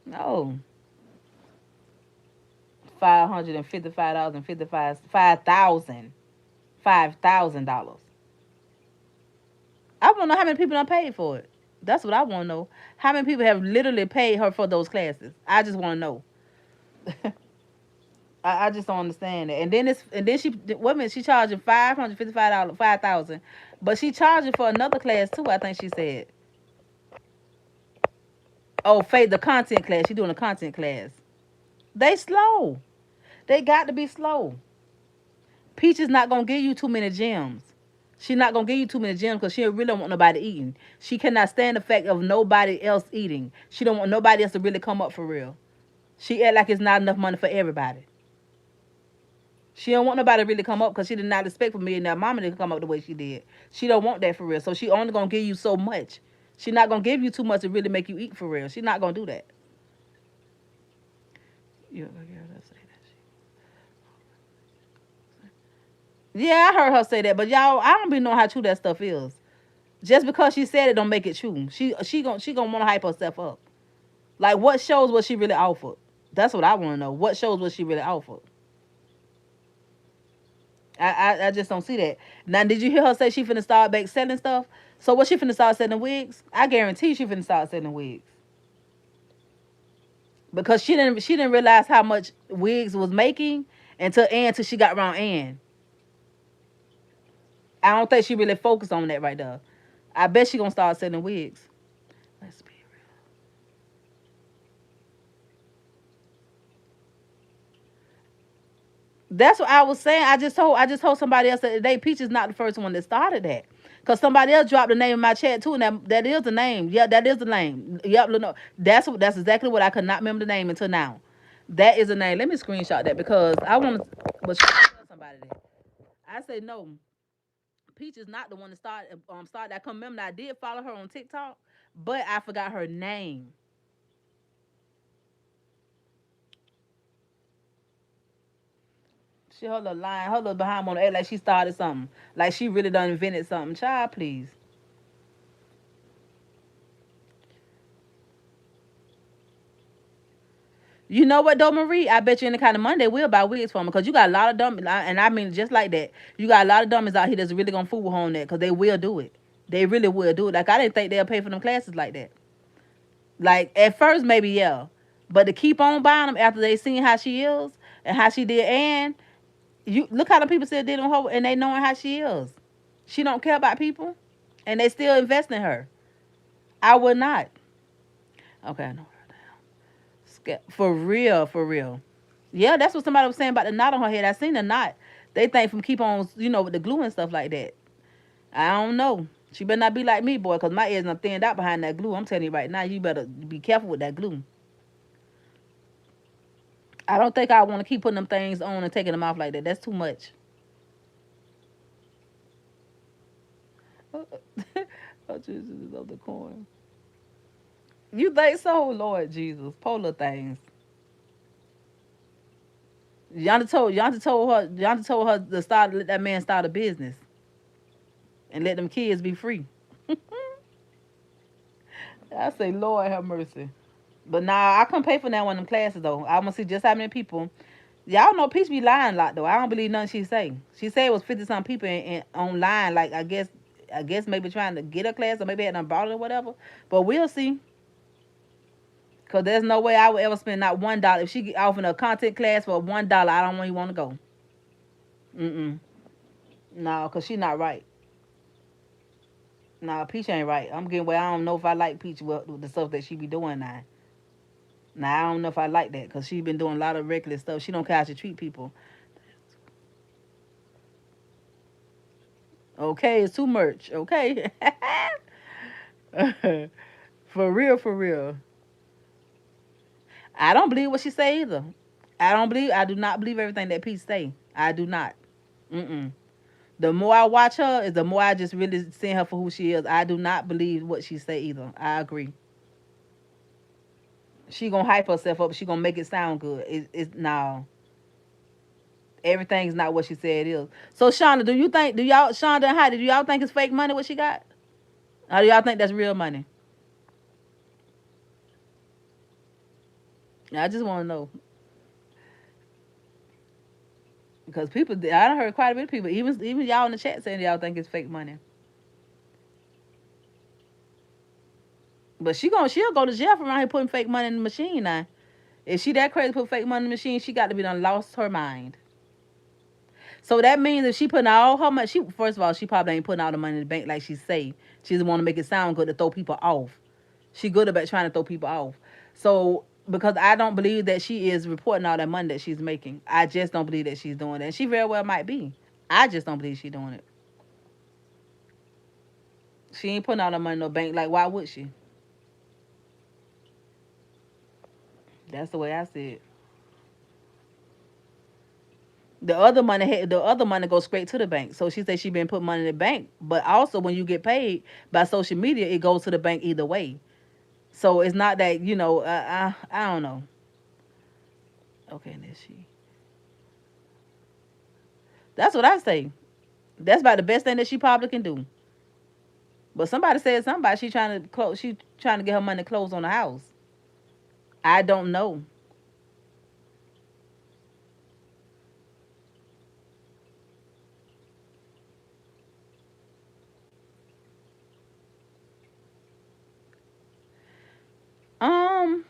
S1: No. $555,000. I want to know how many people done paid for it. That's what I want to know. How many people have literally paid her for those classes? I just want to know. I just don't understand it. And then she wait a minute, she charging $555, 5,000. But she charging for another class too, I think she said. Oh, Faith, the content class. She doing a content class. They slow. They got to be slow. Peach is not gonna give you too many gems. She not gonna give you too many gems because she really don't want nobody eating. She cannot stand the fact of nobody else eating. She don't want nobody else to really come up for real. She act like it's not enough money for everybody. She don't want nobody to really come up because she did not expect for me and that mama to come up the way she did. She don't want that for real. So she only gonna give you so much. She not gonna give you too much to really make you eat for real. She not gonna do that. Yeah, yeah, I heard her say that, but y'all, I don't be know how true that stuff is. Just because she said it, don't make it true. She gonna want to hype herself up. Like, what shows was she really offered? That's what I want to know. What shows was she really offered? I just don't see that. Now, did you hear her say she finna start back selling stuff? So what she finna start selling wigs? I guarantee she finna start selling wigs because she didn't realize how much wigs was making until she got around Ann. I don't think she really focused on that right there. I bet she gonna start selling wigs. Let's be real. That's what I was saying. I just told somebody else that today Peach is not the first one that started that. Cause somebody else dropped the name in my chat too, and that is the name. Yeah, that is the name. Yep, no, that's exactly what I could not remember the name until now. That is the name. Let me screenshot that because I want to. But she tell somebody that. I say no. Peach is not the one to start that. I can remember I did follow her on TikTok, but I forgot her name. She her little line, her little behind on the act like she started something. Like she really done invented something. Child, please. You know what though, Marie? I bet you any kind of money they will buy wigs for me because you got a lot of dummies, and I mean just like that. You got a lot of dummies out here that's really gonna fool with her on that because they will do it. They really will do it. Like I didn't think they'll pay for them classes like that. Like at first maybe yeah, But to keep on buying them after they seen how she is and how she did, and you look how the people still did on her, and they knowing how she is. She don't care about people, and they still invest in her. I would not. Okay, I know. For real, for real. Yeah, that's what somebody was saying about the knot on her head. I seen the knot. They think from keep on, with the glue and stuff like that. I don't know. She better not be like me, boy, because my ears are thinned out behind that glue. I'm telling you right now, you better be careful with that glue. I don't think I want to keep putting them things on and taking them off like that. That's too much. Oh, Jesus is of the corn. You think so, Lord Jesus? Polar things. Yonta told her to start let that man start a business and let them kids be free. I say, Lord have mercy. But nah, I couldn't pay for that one of them classes though. I want to see just how many people. Y'all know Peach be lying a lot though. I don't believe nothing she say. She said it was 50 some people online. Like I guess maybe trying to get a class or maybe had done bought it or whatever. But we'll see. Cause there's no way I would ever spend not $1. If she offering a content class for $1, I don't even want to go. Mm. No, cause she not right. Nah, Peach ain't right. I'm getting where I don't know if I like Peach with the stuff that she be doing now. Now I don't know if I like that because she been doing a lot of reckless stuff. She don't care how she treat people. Okay, it's too much. Okay, for real, for real. I don't believe what she say either. I do not believe everything that Peach say. I do not. Mm-mm. The more I watch her, is the more I just really see her for who she is. I do not believe what she say either. I agree. She gonna hype herself up. She gonna make it sound good. It's no. Everything's not what she said it is. So Shonda, do y'all Shonda and Heidi, do y'all think it's fake money what she got? Or do y'all think that's real money? I just want to know because people, I done heard quite a bit of people, even y'all in the chat saying y'all think it's fake money. But she'll go to jail for around here putting fake money in the machine now. If she that crazy to put fake money in the machine, she got to be done lost her mind. So that means if she putting all her money, she first of all she probably ain't putting all the money in the bank like she say. She just want to make it sound good to throw people off. She good about trying to throw people off. So because I don't believe that she is reporting all that money that she's making. I just don't believe that she's doing that. And she very well might be. I just don't believe she's doing it. She ain't putting all the money in no bank. Like why would she? That's the way I see it. The other money goes straight to the bank. So she said she been putting money in the bank. But also when you get paid by social media, it goes to the bank either way. So it's not that I don't know. Okay, and then she. That's what I say. That's about the best thing that she probably can do. But somebody said somebody she trying to close. She trying to get her money closed on the house. I don't know. Um,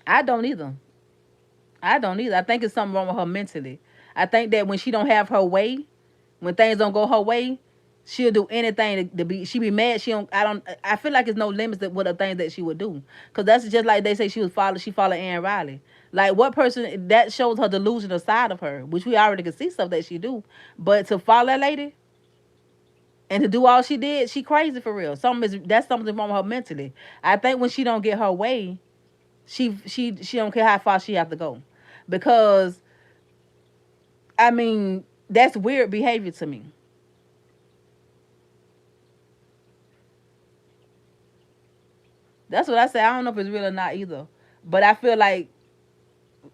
S1: I don't either. I don't either. I think it's something wrong with her mentally. I think that when she don't have her way, when things don't go her way, she'll do anything to be. She be mad. She don't. I don't. I feel like it's no limits to what the things that she would do. Cause that's just like they say she was follow. She followed Ann Riley. Like what person that shows her delusional side of her, which we already can see stuff that she do. But to follow that lady and to do all she did, she crazy for real. That's something wrong with her mentally. I think when she don't get her way, she don't care how far she have to go, because I mean that's weird behavior to me. That's what I say. I don't know if it's real or not either. But I feel like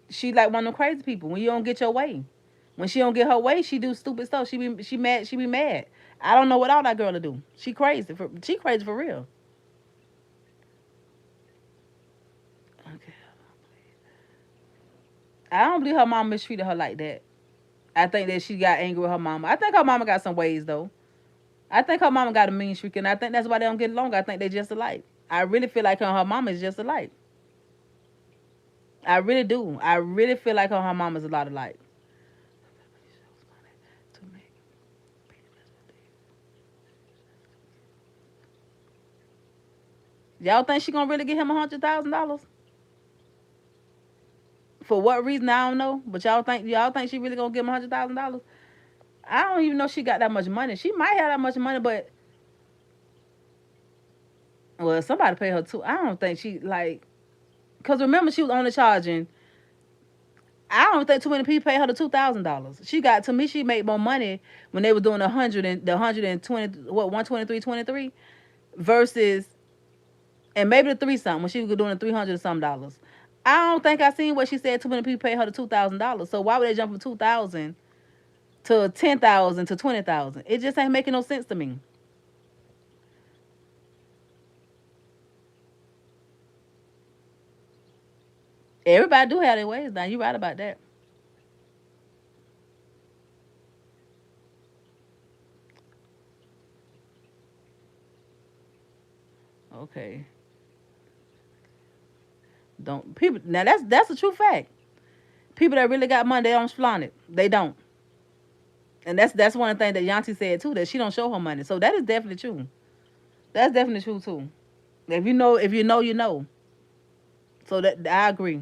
S1: she like one of them crazy people. When you don't get your way, when she don't get her way, she do stupid stuff. She mad. She be mad. I don't know what all that girl to do. She crazy for real. Okay. I don't believe her mom mistreated her like that. I think that she got angry with her mama. I think her mama got some ways though. I think her mama got a mean streak, and I think that's why they don't get along. I think they just alike. I really feel like her and her mama is just alike. I really do. I really feel like her mama's a lot alike. Y'all think she gonna really get him $100,000? For what reason I don't know. But y'all think she really gonna give him $100,000? I don't even know she got that much money. She might have that much money, but well, somebody pay her too. I don't think she like. Cause remember she was only charging. I don't think too many people pay her the $2,000. She got to me. She made more money when they was doing the 120 what 123.23 versus and maybe the three something when she was doing the 300 something dollars. I don't think I seen what she said. Too many people pay her the $2,000. So why would they jump from 2,000 to 10,000 to 20,000? It just ain't making no sense to me. Everybody do have their ways now. You right about that. Okay. Don't people now that's a true fact. People that really got money, they don't flaunt it. They don't. And that's one of the things that Yanti said too, that she don't show her money. So that is definitely true. That's definitely true too. If you know, you know. So that I agree.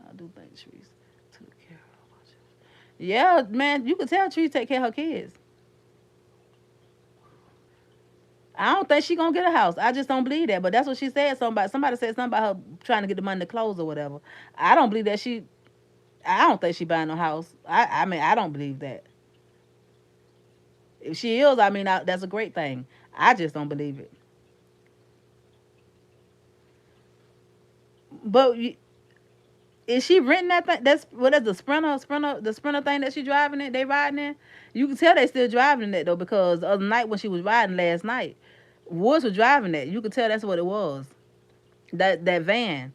S1: I do think Trees took care of her. Yeah, man, you could tell Trees take care of her kids. I don't think she gonna get a house. I just don't believe that. But that's what she said. Somebody said something about her trying to get the money to close or whatever. I don't believe that she. I don't think she buying no house. I mean I don't believe that. If she is, I mean that's a great thing. I just don't believe it. But is she renting that thing? That's what is the sprinter thing that she driving it? They riding it. You can tell they still driving it though because the other night when she was riding last night, Woods was driving that. You could tell that's what it was. That van.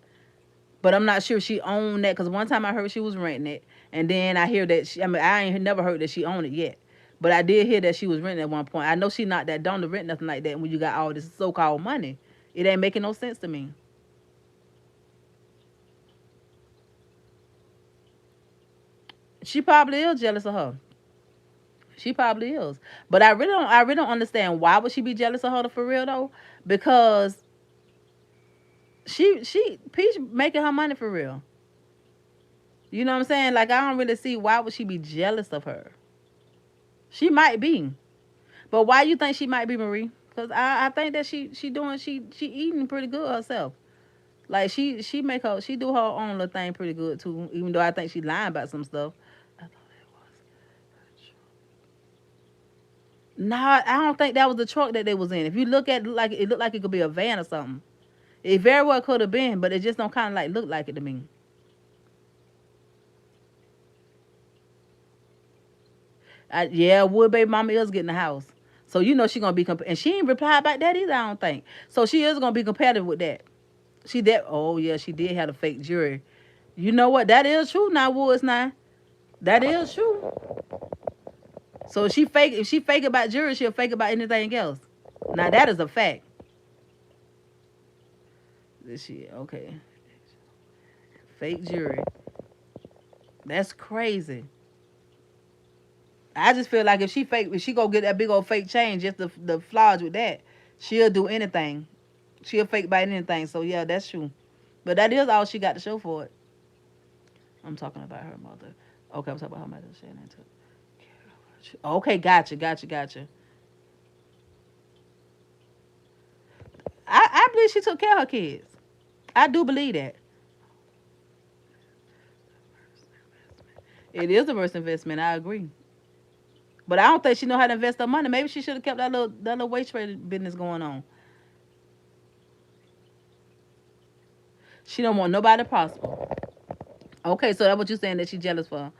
S1: But I'm not sure she owned that because one time I heard she was renting it, and then I hear that she. I mean, I ain't never heard that she owned it yet. But I did hear that she was renting at one point. I know she not that dumb to rent nothing like that when you got all this so-called money. It ain't making no sense to me. She probably is jealous of her. She probably is. But I really don't understand why would she be jealous of her for real though? Because she Peach making her money for real. You know what I'm saying? Like I don't really see why would she be jealous of her. She might be. But why you think she might be, Marie? Cause I think that she eating pretty good herself. Like she do her own little thing pretty good too. Even though I think she lying about some stuff. I thought it was. Nah, I don't think that was the truck that they was in. If you look at it, like it looked like it could be a van or something. It very well could have been, but it just don't kind of like look like it to me. Yeah, Wood baby mama is getting a house, so you know she gonna be and she ain't replied about that either. I don't think so. She is gonna be competitive with that. She did. Oh yeah, she did have a fake jury. You know what? That is true. Now Woods now. That is true. So if she fake about jury, she'll fake about anything else. Now that is a fact. This shit okay. Fake jury. That's crazy. I just feel like if she go get that big old fake chain, just the flaws with that, she'll do anything. She'll fake bite anything. So yeah, that's true. But that is all she got to show for it. I'm talking about her mother. Okay, I'm talking about her mother. Shannon too. Okay, gotcha. I believe she took care of her kids. I do believe that. It is a worst investment. I agree. But I don't think she know how to invest her money. Maybe she should have kept that little weight trade business going on. She don't want nobody to prosper. Okay, so that's what you're saying that she jealous for.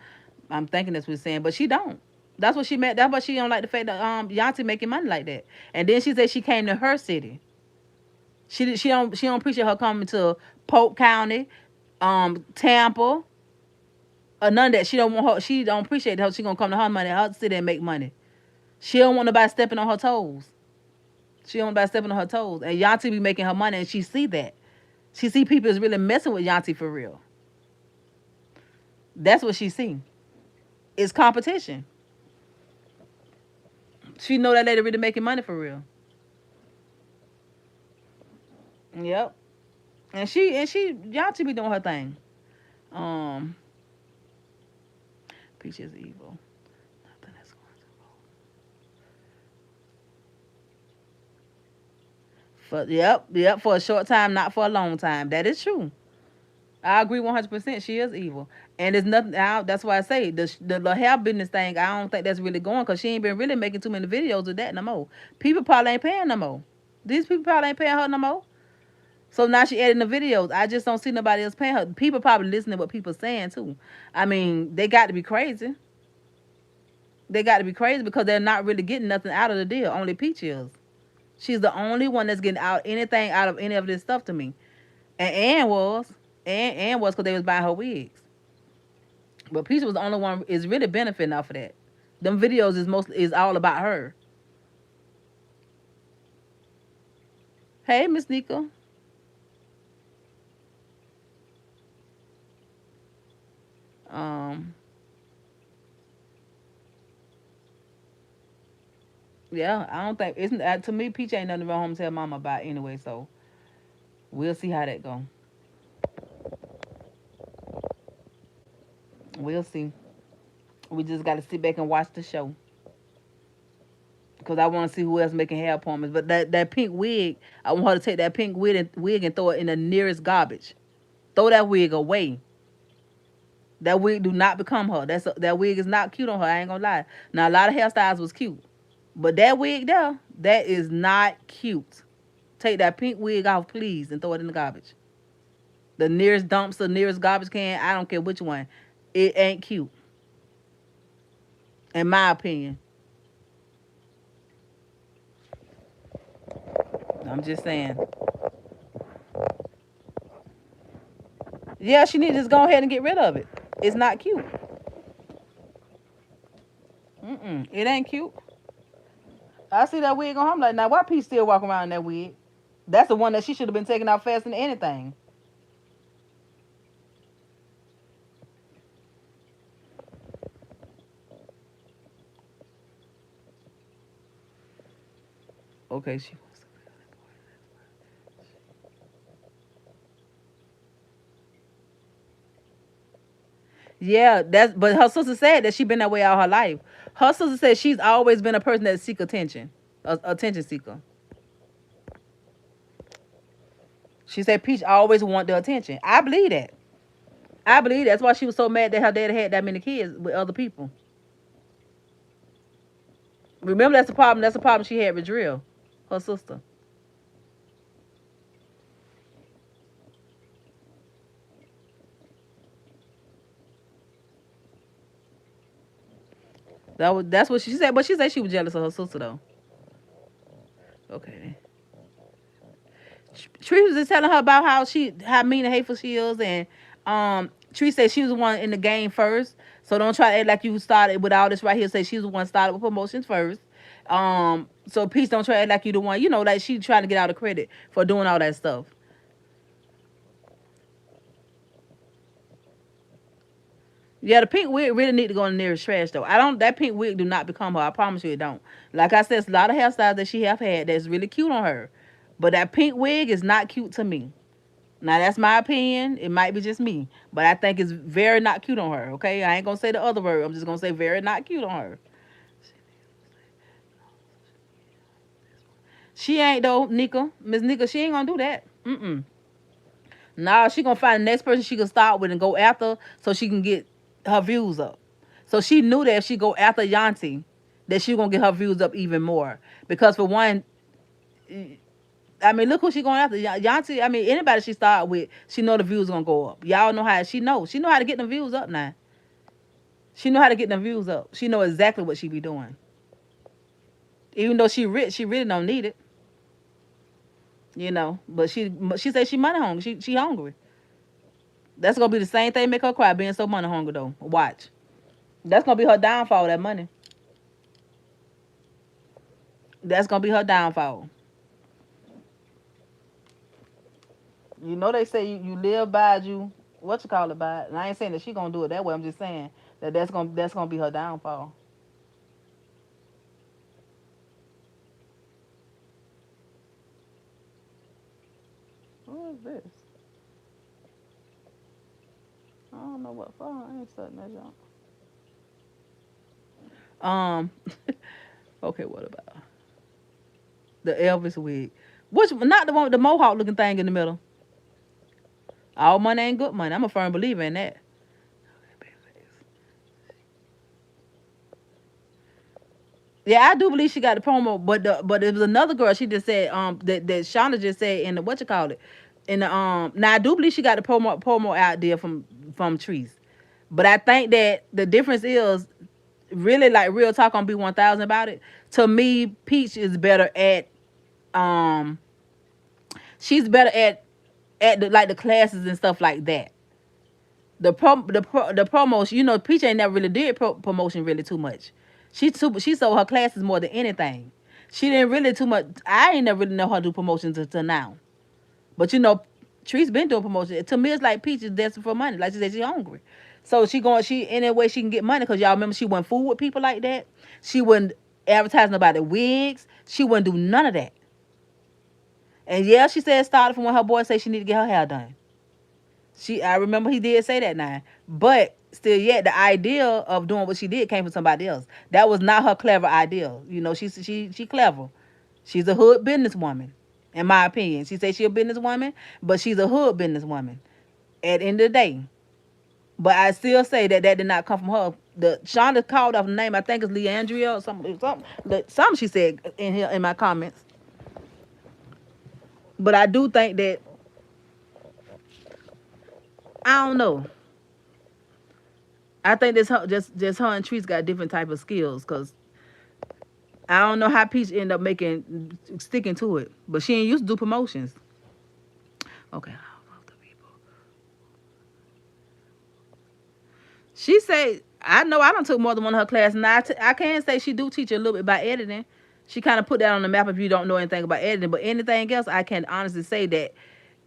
S1: I'm thinking that's what you're saying, but she don't. That's what she meant. That's why she don't like the fact that Beyonce making money like that. And then she said she came to her city. She don't appreciate her coming to Polk County, Tampa, or none of that. She don't want her. She don't appreciate how she gonna come to her money, her city and make money. She don't want nobody stepping on her toes. She don't want nobody stepping on her toes. And Yanti be making her money, and she see that. She see people is really messing with Yanti for real. That's what she see. It's competition. She know that lady really making money for real. Yep. And she Yanti be doing her thing. Um, Peach is evil. Nothing is going to for yep for a short time, not for a long time. That is true. I agree 100%. She is evil, and there's nothing. That's why I say the hair business thing. I don't think that's really going because she ain't been really making too many videos of that no more. People probably ain't paying no more. These people probably ain't paying her no more. So now she adding the videos. I just don't see nobody else paying her. People probably listening to what people saying too. I mean, they got to be crazy. They got to be crazy because they're not really getting nothing out of the deal. Only Peach is. She's the only one that's getting out anything out of any of this stuff to me. And Ann was because they was buying her wigs. But Peach was the only one is really benefiting off of that. Them videos is all about her. Hey, Miss Nika. Um, yeah, I don't think isn't to me Peach ain't nothing to run home and tell mama about anyway. So we'll see how that go. We'll see. We just got to sit back and watch the show because I want to see who else making hair appointments. But that pink wig, I want her to take that pink wig and throw it in the nearest garbage. Throw that wig away. That wig do not become her. That wig is not cute on her. I ain't gonna lie. Now a lot of hairstyles was cute, but that wig there, that is not cute. Take that pink wig off, please, and throw it in the garbage. The nearest dumpster, nearest garbage can. I don't care which one. It ain't cute, in my opinion. I'm just saying. Yeah, she need to just go ahead and get rid of it. It's not cute. It ain't cute. I see that wig on her. I'm like, now why Pete still walking around in that wig? That's the one that she should have been taking out faster than anything. Okay, she wants to. Yeah, that's but her sister said that she been that way all her life. Her sister said she's always been a person that seek attention, attention seeker. She said Peach always want the attention. I believe that. I believe that's why she was so mad that her dad had that many kids with other people. Remember, that's the problem. That's the problem she had with Drill, her sister. That's what she said. But she said she was jealous of her sister though. Okay. Tree was just telling her about how mean and hateful she is, and Tree said she was the one in the game first. So don't try to act like you started with all this right here. Say she was the one started with promotions first. So Peace don't try to act like you the one. You know, like she trying to get all the credit for doing all that stuff. Yeah, the pink wig really need to go in the nearest trash though. I don't. That pink wig do not become her. I promise you it don't. Like I said, it's a lot of hairstyles that she have had that's really cute on her, but that pink wig is not cute to me. Now that's my opinion. It might be just me, but I think it's very not cute on her. Okay, I ain't gonna say the other word. I'm just gonna say very not cute on her. She ain't though, Nika. Miss Nika, she ain't gonna do that. Nah, she gonna find the next person she can start with and go after so she can get her views up. So she knew that if she go after Yanti, that she gonna get her views up even more. Because for one, I mean, look who she going after. Yanti, I mean, anybody she start with, she know the views gonna go up. Y'all know how she know. She know how to get the views up now. She know how to get the views up. She know exactly what she be doing. Even though she rich, she really don't need it. You know, but she say she money hungry. She hungry. That's gonna be the same thing make her cry being so money hungry though. Watch. That's gonna be her downfall. That money. That's gonna be her downfall. You know they say you live by you. What you call it by? And I ain't saying that she gonna do it that way. I'm just saying that that's gonna be her downfall. What is this? I don't know what for. I ain't studying that junk. Um. Okay. What about the Elvis wig? Which not the one with the mohawk looking thing in the middle. All money ain't good money. I'm a firm believer in that. Yeah, I do believe she got the promo, but it was another girl. She just said that Shauna just said in the what you call it in the now I do believe she got the promo out there from Trees, but I think that the difference is really like real talk on B1000 about it. To me, Peach is better at um she's better at the like the classes and stuff like that. The promos, Peach ain't never really did promotion really too much. She sold her classes more than anything. She didn't really too much. I ain't never really know how to do promotions until now. But Tree's been doing promotion. To me, it's like Peach is desperate for money. Like she said, she hungry. So she any way she can get money because y'all remember she wouldn't fool with people like that. She wouldn't advertise nobody wigs. She wouldn't do none of that. And yeah, she said it started from when her boy said she need to get her hair done. I remember he did say that now, but still, yet the idea of doing what she did came from somebody else. That was not her clever idea. She clever. She's a hood businesswoman, in my opinion. She says she a businesswoman, but she's a hood businesswoman at the end of the day. But I still say that did not come from her. The Shonda called off the name. I think it's Leandria or something she said in here in my comments. But I do think that I don't know. I think this just her and Trees got different type of skills because I don't know how Peach ended up sticking to it, but she ain't used to do promotions. Okay, she said I know I don't took more than one of her classes. Now I can say she do teach a little bit about editing. She kind of put that on the map if you don't know anything about editing, but anything else I can honestly say that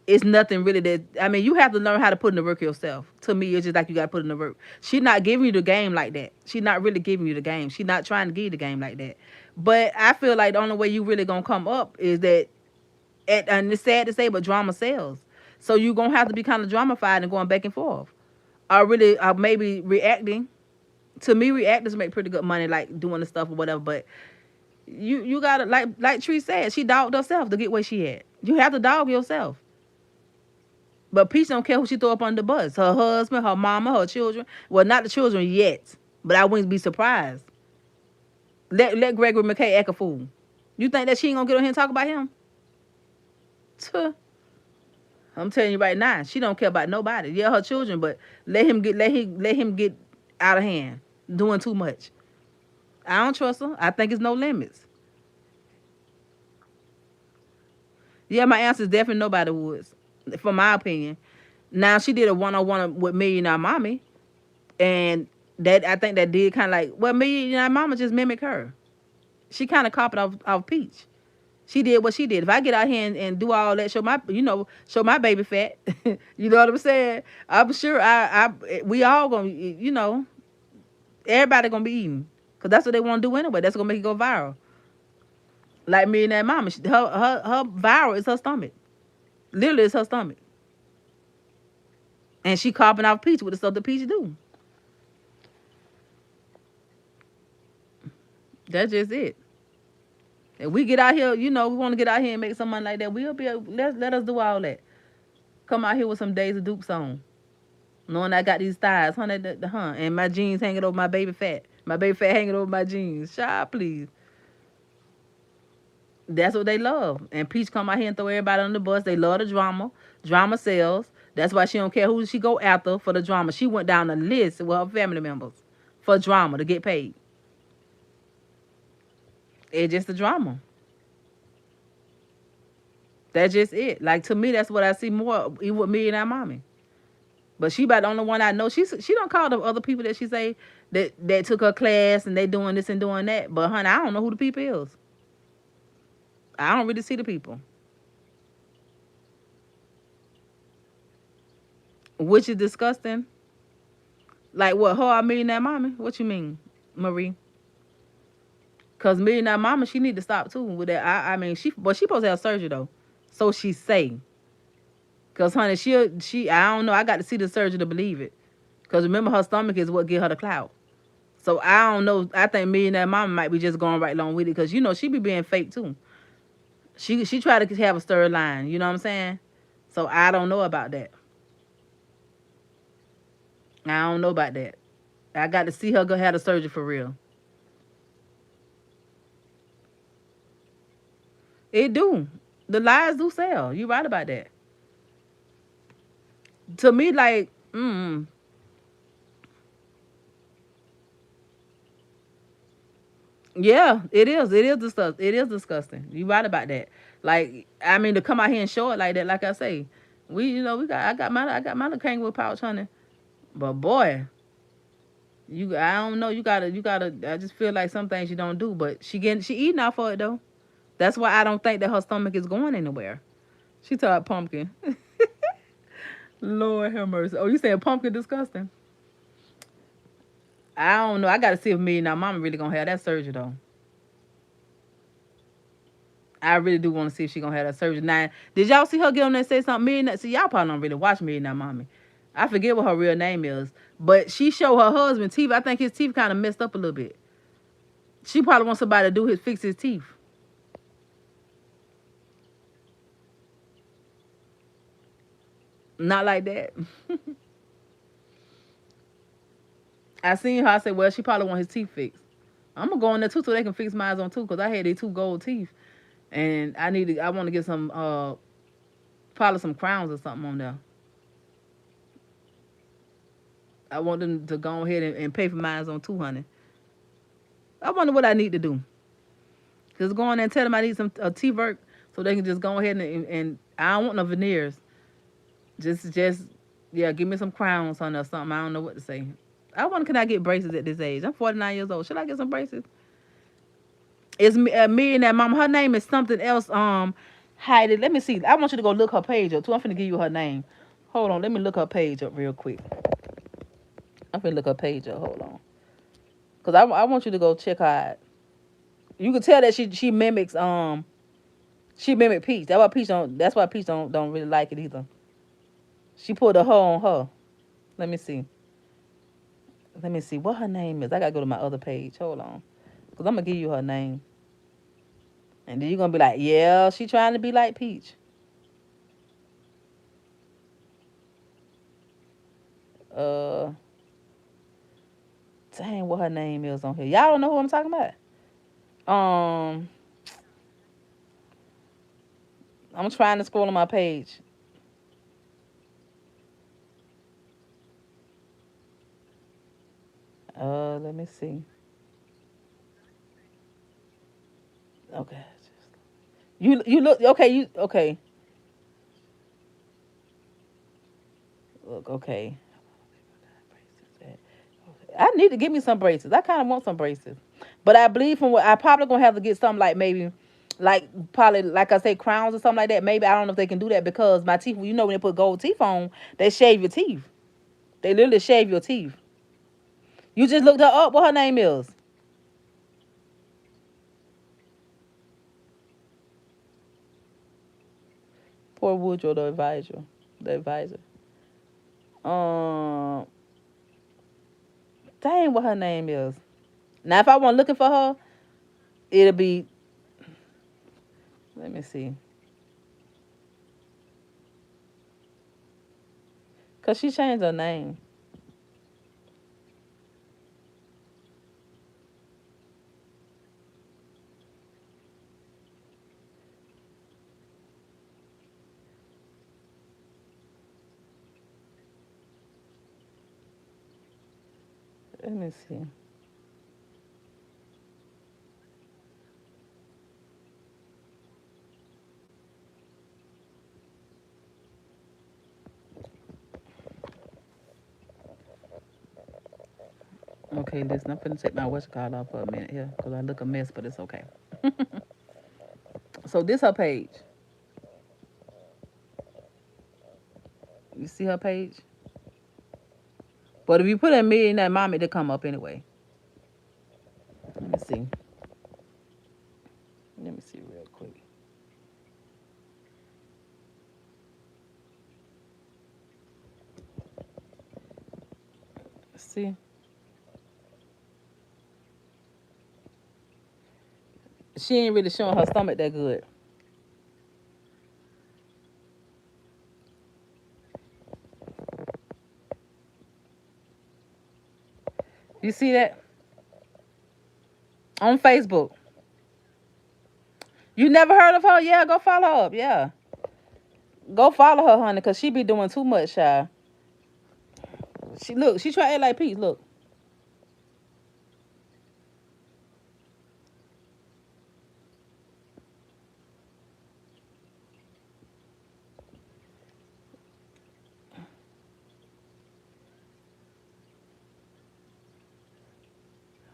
S1: it's nothing really that I mean you have to learn how to put in the work yourself. To me, it's just like you got to put in the work. She's not giving you the game like that. She's not really giving you the game. She's not trying to give you the game like that. But I feel like the only way you really gonna come up is that and it's sad to say, but drama sells. So you're gonna have to be kind of dramified and going back and forth. Or really maybe reacting. To me, reactors make pretty good money, like doing the stuff or whatever. But you gotta like Tree said, she dogged herself to get where she at. You have to dog yourself. But Peach don't care who she throw up on the bus. Her husband, her mama, her children. Well, not the children yet, but I wouldn't be surprised. Let Gregory McKay act a fool. You think that she ain't gonna get on here and talk about him? Tuh. I'm telling you right now, she don't care about nobody. Yeah, her children, but let him get out of hand, doing too much. I don't trust her. I think it's no limits. Yeah, my answer is definitely nobody would, from my opinion. Now she did a one-on-one with Millionaire Mommy, and that I think that did kind of like well, Millionaire Mama just mimic her. She kind of copied off Peach. She did what she did. If I get out here and do all that, show my baby fat, you know what I'm saying? I'm sure we all gonna, everybody gonna be eating, cause that's what they want to do anyway. That's gonna make it go viral. Like me and that mama, her viral is her stomach. Literally, it's her stomach, and she copying off Peach with the stuff that Peach do. That's just it. If we get out here, we want to get out here and make some money like that, we'll be able, let us do all that. Come out here with some Days of Dukes on. Knowing I got these thighs, and my jeans hanging over my baby fat. My baby fat hanging over my jeans. Child, please. That's what they love. And Peach come out here and throw everybody on the bus. They love the drama. Drama sells. That's why she don't care who she go after for the drama. She went down the list with her family members for drama to get paid. It's just the drama. That's just it. Like to me, that's what I see more even with me and our mommy. But she about the only one I know. She don't call the other people that she say that took her class and they doing this and doing that. But honey, I don't know who the people is. I don't really see the people. which is disgusting. Like what? Her, a millionaire mommy? What you mean, Marie? Cause millionaire mama, she need to stop too with that. I mean, but she supposed to have surgery though. So she say. Cause honey, she I don't know. I got to see the surgery to believe it. Cause remember, her stomach is what give her the clout. So I don't know. I think millionaire mama might be just going right along with it. Cause you know she be being fake too. She tried to have a stir line. You know what I'm saying? So I don't know about that. I don't know about that. I got to see her go have the surgery for real. It do. The lies do sell. You right about that. To me, like, yeah, it is. It is disgusting. It is disgusting. You right about that. Like, I mean, to come out here and show it like that, like I say, we got. I got my little kangaroo pouch, honey. But boy, I don't know. You gotta. I just feel like some things you don't do. But she eating out for it though. That's why I don't think that her stomach is going anywhere. She thought pumpkin. Lord have mercy. Oh, you said pumpkin disgusting? I don't know. I gotta see if me and our mama really gonna have that surgery though. I really do want to see if she gonna have that surgery. Now, did y'all see her get on there and say something? See, y'all probably don't really watch me and our mommy. I forget what her real name is, but she showed her husband teeth. I think his teeth kind of messed up a little bit. She probably wants somebody to fix his teeth. Not like that. I seen her. I said, well, she probably want his teeth fixed. I'm gonna go in there too so they can fix mine on too, cause I had these two gold teeth, and I want to get some probably some crowns or something on there. I want them to go ahead and pay for mine on 200. I wonder what I need to do. Just go in there and tell them I need some teeth work so they can just go ahead and I don't want no veneers. Just yeah, give me some crowns on or something. I don't know what to say. I wonder can I get braces at this age? I'm 49 years old. Should I get some braces? It's me and that mama. Her name is something else. Heidi. Let me see. I want you to go look her page up too. I'm finna give you her name. Hold on. Let me look her page up real quick. I'm finna look her page up. Hold on. Cause I want you to go check her out. You can tell that she mimics she mimic Peach. That's why Peach don't really like it either. She put a her on her. Let me see. Let me see what her name is. I gotta go to my other page. Hold on. Cause I'm gonna give you her name. And then you're gonna be like, yeah, she trying to be like Peach. Uh Dang, what her name is on here. Y'all don't know who I'm talking about. Um I'm trying to scroll on my page. Let me see. Okay. You look okay, you okay. Look, okay. I need to get me some braces. I kind of want some braces, but I believe from what I probably gonna have to get something like maybe, like probably like I say crowns or something like that. Maybe I don't know if they can do that because my teeth. You know when they put gold teeth on, they shave your teeth. They literally shave your teeth. You just looked her up. What her name is? Poor Woodrow, the advisor. The advisor. Um, Dang, what her name is? Now, if I want looking for her, it'll be. Let me see, cause she changed her name. Let me see. Okay, listen, I'm finna take my what's called off for a minute here, cause I look a mess, but it's okay. So this her page. You see her page? But if you put a million in that mommy, to come up anyway. Let me see. Let me see real quick. See, she ain't really showing her stomach that good. You see that on Facebook? You never heard of her? Yeah, go follow her up. Yeah, go follow her, honey, cause she be doing too much, child. She look, she try to act like Peach. Look,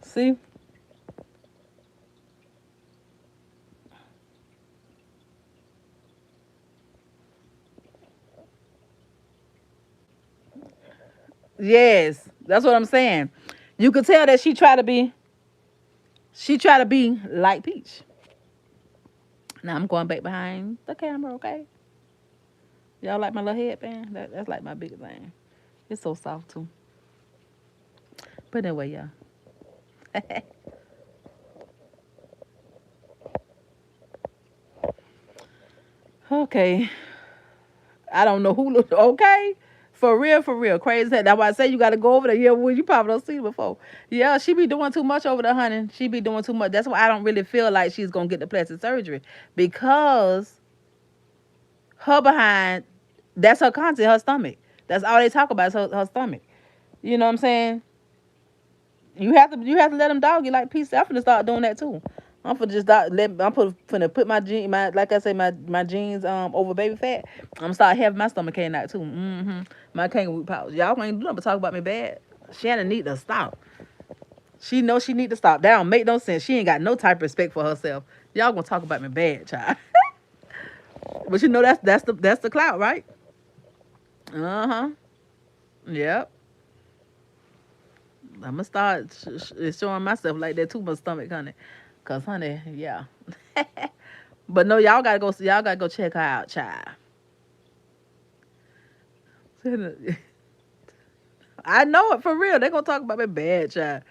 S1: see, yes, that's what I'm saying. You could tell that she try to be like Peach. Now I'm going back behind the camera, okay? Y'all like my little headband? That's like my biggest thing. It's so soft too. But anyway, y'all. Okay. I don't know who looked okay. For real. Crazy. That's why I say you gotta go over there. Yeah, well, you probably don't see it before. Yeah, she be doing too much over there, honey. She be doing too much. That's why I don't really feel like she's gonna get the plastic surgery. Because her behind, that's her content, her stomach. That's all they talk about is her stomach. You know what I'm saying? You have to let them dog you like peace. I'm finna start doing that too. I'm finna just start let finna put my like I say my jeans over baby fat. I'm gonna start having my stomach cane out too. My kangaroo pouch. Y'all ain't doing but talk about me bad. Shannon need to stop. She knows she need to stop. That don't make no sense. She ain't got no type of respect for herself. Y'all gonna talk about me bad, child. But you know that's the clout, right? Uh-huh. Yep. I'm gonna start showing myself like that too, my stomach, honey. Cause honey, yeah. But no, y'all gotta go check her out, child. I know it for real. They gonna talk about me bad, child.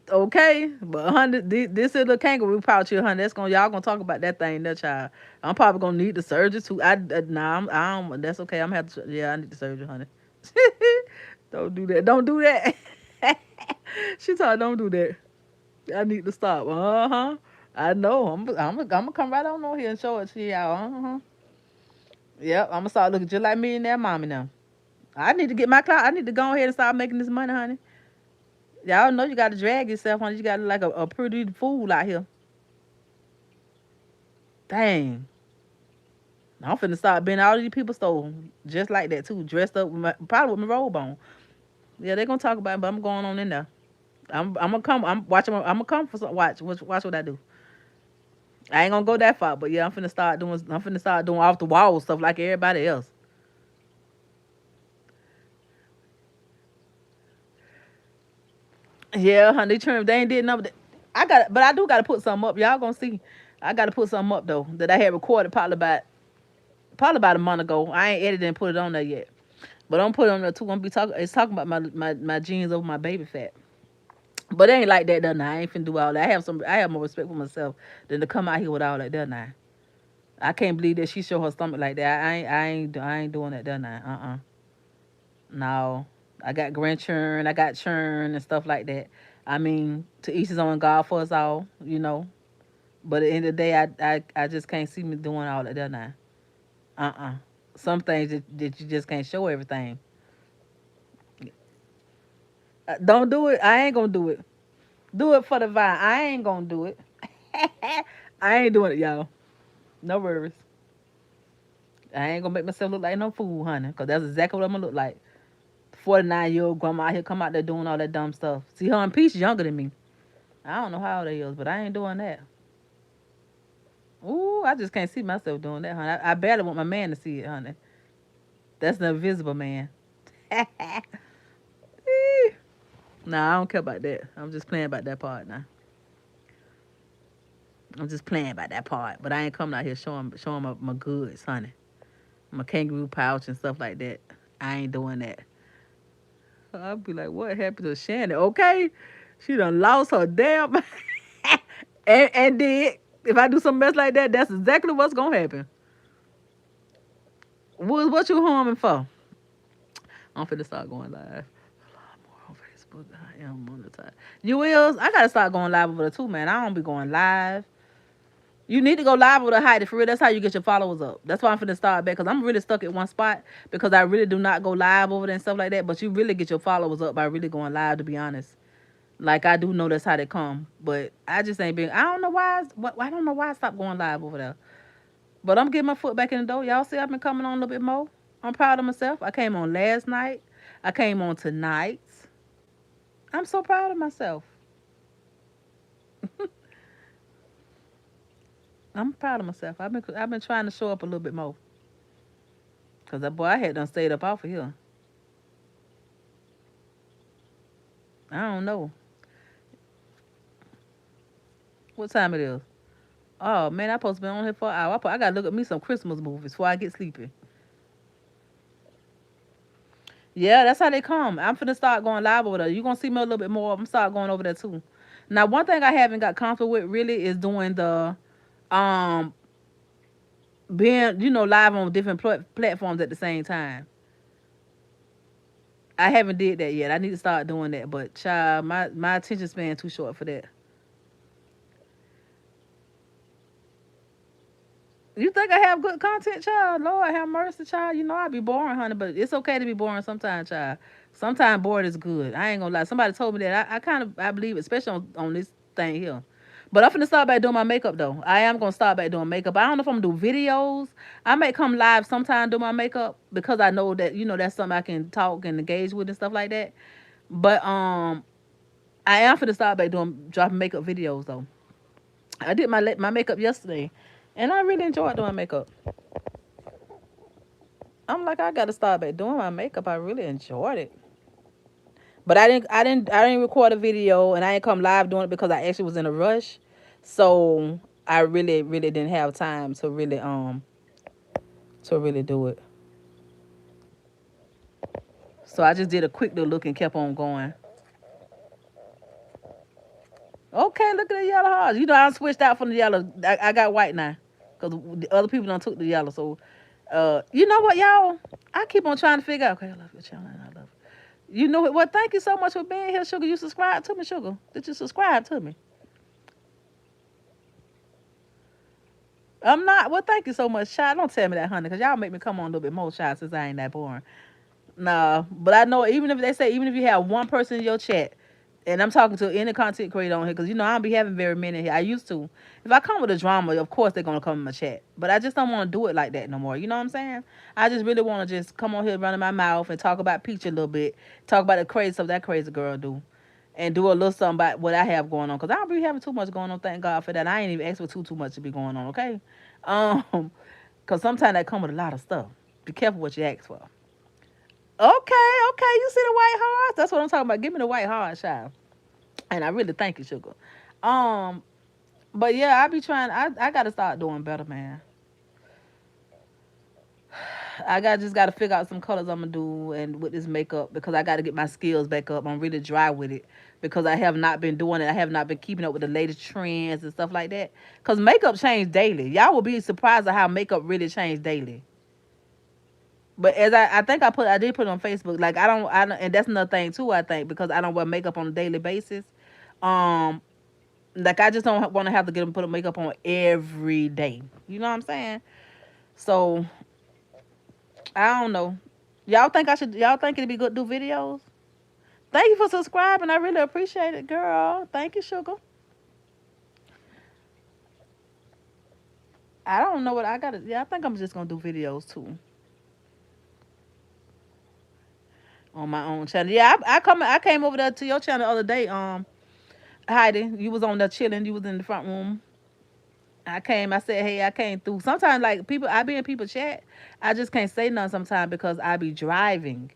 S1: Okay, but honey, this is the kangaroo pouch here, honey. That's gonna y'all gonna talk about that thing, that child. I'm probably gonna need the surgery too. Nah, I don't. That's okay. I'm gonna have to. Yeah, I need the surgery, honey. Don't do that. Don't do that. She told, don't do that. I need to stop. Uh huh. I know. I'm gonna come right on over here and show it to y'all. Uh huh. Yep. I'm gonna start looking just like me and that mommy now. I need to get my clout. I need to go ahead and start making this money, honey. Y'all know you got to drag yourself, honey. You got to look like a pretty fool out here. Dang. I'm finna start being all these people's store just like that too, dressed up with probably with my robe on. Yeah, they gonna talk about it, but I'm going on in there. I'm gonna come. I'm watching. I'm gonna come for some. Watch what I do. I ain't gonna go that far, but yeah, I'm finna start doing. I'm finna start doing off the wall stuff like everybody else. Yeah, honey, they ain't did nothing. I got, but I do gotta put something up. Y'all gonna see. I gotta put something up though that I had recorded probably about a month ago. I ain't edited and put it on there yet, but I'm put it on there too. I'm be talking. It's talking about my jeans over my baby fat. But it ain't like that, though. Now I ain't finna do all that. I have more respect for myself than to come out here with all that, done now. I can't believe that she show her stomach like that. I ain't doing that, done now. No, I got grandchildren, I got churn and stuff like that. I mean, to each his own. God for us all, you know. But at the end of the day, I just can't see me doing all that, done now. Some things that you just can't show everything. Don't do it. I ain't gonna do it. Do it for the vine. I ain't gonna do it. I ain't doing it, y'all. No worries. I ain't gonna make myself look like no fool, honey, because that's exactly what I'm gonna look like. 49-year-old grandma out here come out there doing all that dumb stuff. See, her and Peach younger than me. I don't know how old they is, but I ain't doing that. Ooh, I just can't see myself doing that, honey. I barely want my man to see it, honey. That's the invisible man. Nah, I don't care about that. I'm just playing about that part now. I'm just playing about that part. But I ain't coming out here showing my goods, honey. My kangaroo pouch and stuff like that. I ain't doing that. I'll be like, what happened to Shannon? Okay. She done lost her damn and did. If I do some mess like that, that's exactly what's gonna happen. What you harming for? I'm finna start going live. More on Facebook. I am monetized. You will? I gotta start going live over there too, man. I don't be going live. You need to go live over the Heidi for real. That's how you get your followers up. That's why I'm finna start back because I'm really stuck at one spot because I really do not go live over there and stuff like that. But you really get your followers up by really going live, to be honest. Like I do know that's how they come, but I just ain't been. I don't know why. I don't know why I stopped going live over there. But I'm getting my foot back in the door. Y'all see, I've been coming on a little bit more. I'm proud of myself. I came on last night. I came on tonight. I'm so proud of myself. I'm proud of myself. I've been trying to show up a little bit more. Cause that boy I had done stayed up off of here. I don't know what time it is. Oh man, I supposed to be on here for an hour. I gotta look at me some Christmas movies before I get sleepy. Yeah, that's how they come. I'm finna start going live over there. You gonna see me a little bit more. I'm start going over there too. Now, one thing I haven't got comfortable with really is doing the um being live on different platforms at the same time. I haven't did that yet. I need to start doing that. But child, my attention span too short for that. You think I have good content, child? Lord have mercy, child. You know I be boring, honey, but it's okay to be boring sometimes, child. Sometimes bored is good. I ain't gonna lie. Somebody told me that. I kind of I believe it, especially on this thing here. But I'm finna start back doing my makeup though. I am gonna start back doing makeup. I don't know if I'm gonna do videos. I may come live sometime do my makeup because I know that that's something I can talk and engage with and stuff like that. But I am finna start back doing dropping makeup videos though. I did my makeup yesterday, and I really enjoyed doing makeup. I'm like, I gotta start back doing my makeup. I really enjoyed it. But I didn't record a video and I didn't come live doing it because I actually was in a rush. So I really, really didn't have time to really do it. So I just did a quick little look and kept on going. Okay, look at the yellow hearts. I switched out from the yellow. I got white now. Because the other people don't took the yellow. So you know what, y'all? I keep on trying to figure out. Okay, I love your channel and I love it. You know what? Well, thank you so much for being here, Sugar. You subscribe to me, Sugar. Did you subscribe to me? I'm not. Well, thank you so much, Shy. Don't tell me that, honey, because y'all make me come on a little bit more, Shy, since I ain't that boring. Nah, but I know even if they say, even if you have one person in your chat, and I'm talking to any content creator on here, because I don't be having very many here. I used to. If I come with a drama, of course they're going to come in my chat. But I just don't want to do it like that no more. You know what I'm saying? I just really want to just come on here running my mouth and talk about Peach a little bit. Talk about the crazy stuff that crazy girl do. And do a little something about what I have going on. Because I don't be having too much going on, thank God for that. I ain't even asked for too much to be going on, okay? Because sometimes that come with a lot of stuff. Be careful what you ask for. Okay, you see the white hearts? That's what I'm talking about. Give me the white heart, child. And I really thank you, Sugar. Um, but yeah, I be trying. I gotta start doing better, man. I just gotta figure out some colors I'm gonna do and with this makeup because I gotta get my skills back up. I'm really dry with it because I have not been doing it. I have not been keeping up with the latest trends and stuff like that. Cause makeup change daily. Y'all will be surprised at how makeup really change daily. But as I think I did put it on Facebook. Like I don't, and that's another thing too. I think because I don't wear makeup on a daily basis. Um, like I just don't want to have to get them put makeup on every day. You know what I'm saying? So I don't know. Y'all think I should? Y'all think it'd be good to do videos? Thank you for subscribing. I really appreciate it, girl. Thank you, Sugar. I don't know what I gotta. Yeah, I think I'm just gonna do videos too on my own channel. Yeah, I came over there to your channel the other day. Heidi, you was on there chilling. You was in the front room. I came. I said, hey, I came through. Sometimes like people, I be in people chat. I just can't say nothing sometimes because I be driving.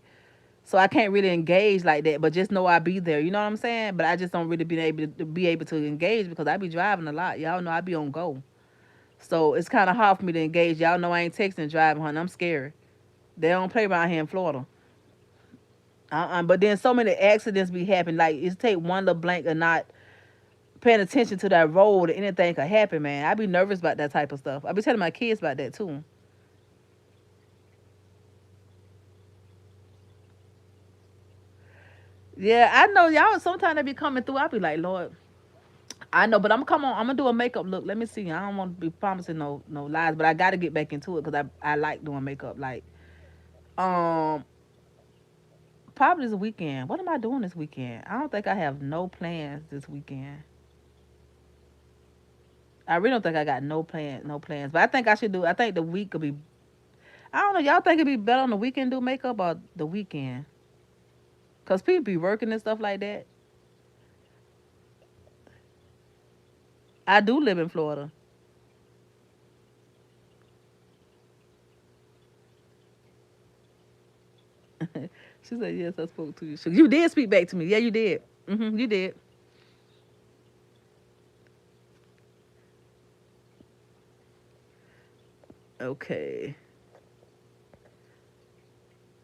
S1: So I can't really engage like that, but just know I be there. You know what I'm saying? But I just don't really be able to engage because I be driving a lot. Y'all know I be on go. So it's kind of hard for me to engage. Y'all know I ain't texting and driving, honey. I'm scared. They don't play around here in Florida. But then so many accidents be happening. Like it take one little blank or not paying attention to that road, anything could happen, man. I be nervous about that type of stuff. I be telling my kids about that too. Yeah, I know y'all. Sometimes they be coming through. I be like, Lord, I know, but I'm come on. I'm gonna do a makeup look. Let me see. I don't want to be promising no lies, but I got to get back into it because I like doing makeup. Like um probably this weekend. What am I doing this weekend? I don't think I have no plans this weekend. I really don't think I got no plans. But I think I should do. I think the week could be. I don't know. Y'all think it'd be better on the weekend do makeup or the weekend? Cause people be working and stuff like that. I do live in Florida. She said, "Yes, I spoke to you. You did speak back to me. Yeah, you did. You did. Okay.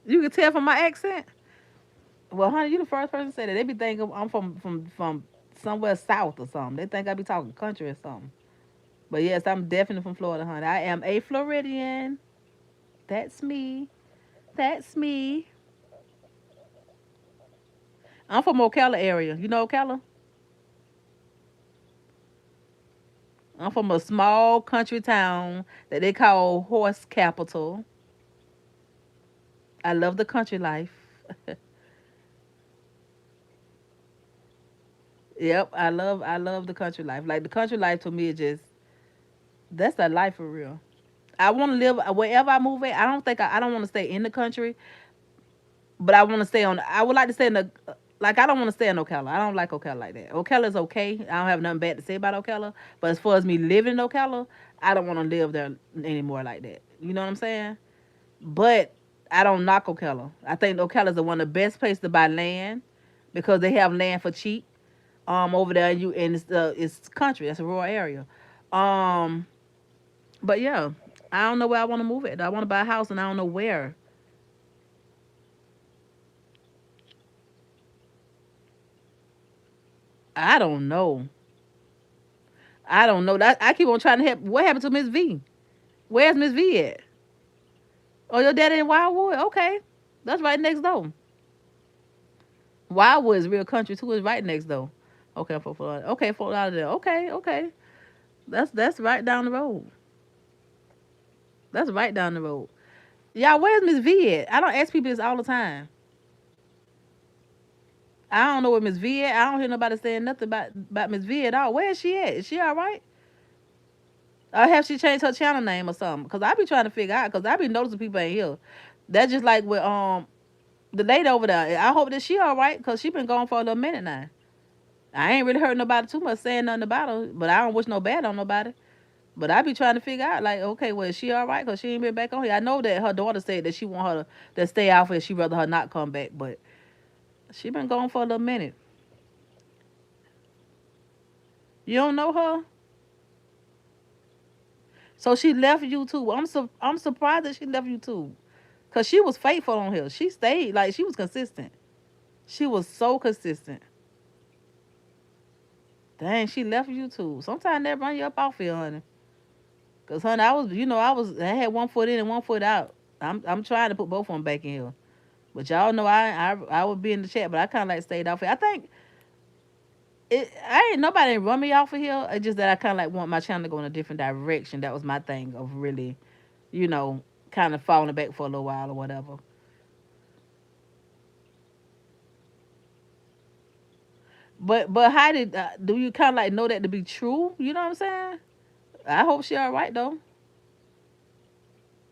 S1: You can tell from my accent. Well, honey, you the first person to say that. They be thinking I'm from somewhere south or something. They think I be talking country or something. But yes, I'm definitely from Florida, honey. I am a Floridian. That's me. That's me. I'm from Ocala area. You know Ocala? I'm from a small country town that they call Horse Capital. I love the country life. Yep, I love the country life. Like the country life to me is just that's the life for real. I want to live wherever I move at. I don't want to stay in the country, but I want to stay on. I would like to stay in the like I don't want to stay in Ocala. I don't like Ocala like that. Ocala is okay. I don't have nothing bad to say about Ocala, but as far as me living in Ocala, I don't want to live there anymore like that. You know what I'm saying? But I don't knock Ocala. I think Ocala is one of the best places to buy land because they have land for cheap. Over there, and it's country. That's a rural area. Um, but yeah, I don't know where I want to move it. I want to buy a house, and I don't know where. I don't know. I don't know. That I keep on trying to help. What happened to Miss V? Where's Miss V at? Oh, your daddy in Wildwood. Okay, that's right next door. Wildwood is real country too. It's right next door. Okay, for Florida. Okay, Fort Lauderdale. Okay, okay. That's right down the road. That's right down the road. Y'all, where's Miss V at? I don't ask people this all the time. I don't know where Miss V at. I don't hear nobody saying nothing about Miss V at all. Where is she at? Is she all right? Or have she changed her channel name or something? Cause I be trying to figure out. Cause I be noticing people ain't here. That's just like with the lady over there. I hope that she all right. Cause she been gone for a little minute now. I ain't really heard nobody too much saying nothing about her. But I don't wish no bad on nobody. But I be trying to figure out like, okay, well, is she all right? Cause she ain't been back on here. I know that her daughter said that she want her to stay out here. She rather her not come back. But she been gone for a little minute. You don't know her? So she left YouTube. I'm surprised that she left YouTube. Cause she was faithful on here. She stayed like she was consistent. She was so consistent. Dang, she left YouTube. Sometimes they run you up off here, honey. Cause honey, I had one foot in and one foot out. I'm trying to put both of them back in here. But y'all know I would be in the chat, but I kind of like stayed off here. I think I ain't nobody run me off of here. It's just that I kind of like want my channel to go in a different direction. That was my thing of really, you know, kind of falling back for a little while or whatever. But how did do you kind of like know that to be true? You know what I'm saying? I hope she all right though.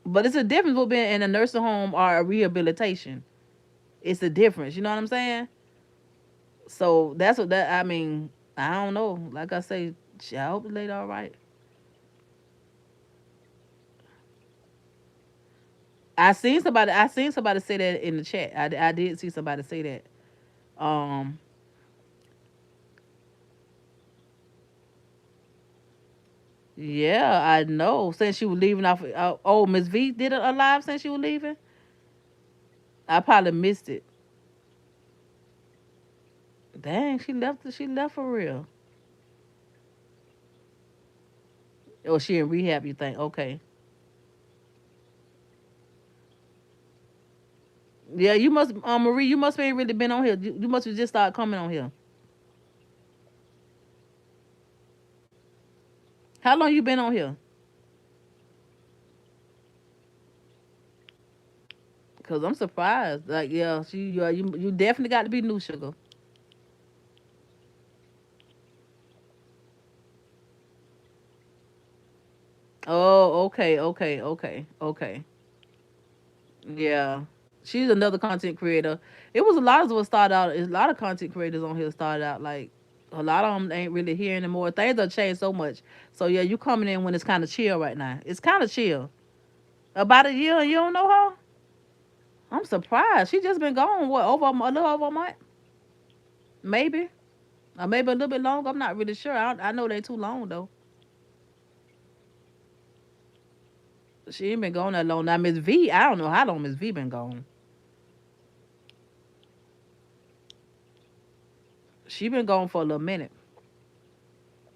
S1: But it's a difference with being in a nursing home or a rehabilitation. It's a difference. You know what I'm saying? So that's what that I mean. I don't know. Like I say, I hope the lady all right. I seen somebody say that in the chat. I did see somebody say that. Um, yeah, I know. Since she was leaving off, oh, Miss V did a live since she was leaving. I probably missed it. Dang, she left. She left for real. Or she in rehab? You think? Okay. Yeah, you must, Marie. You must ain't really been on here. You must have just started coming on here. How long you been on here? Cause I'm surprised. Like, yeah, you definitely got to be new, sugar. Oh, okay, okay, okay, okay. Yeah, she's another content creator. It was a lot of us started out. A lot of content creators on here started out like a lot of them ain't really here anymore. Things have changed so much. So yeah, you coming in when it's kind of chill right now. It's kind of chill. About a year and you don't know her? I'm surprised. She just been gone. What, over a little over a month? Maybe, or maybe a little bit longer. I'm not really sure. I know they too long though. She ain't been gone that long. Now Miss V, I don't know how long Miss V been gone. She been gone for a little minute.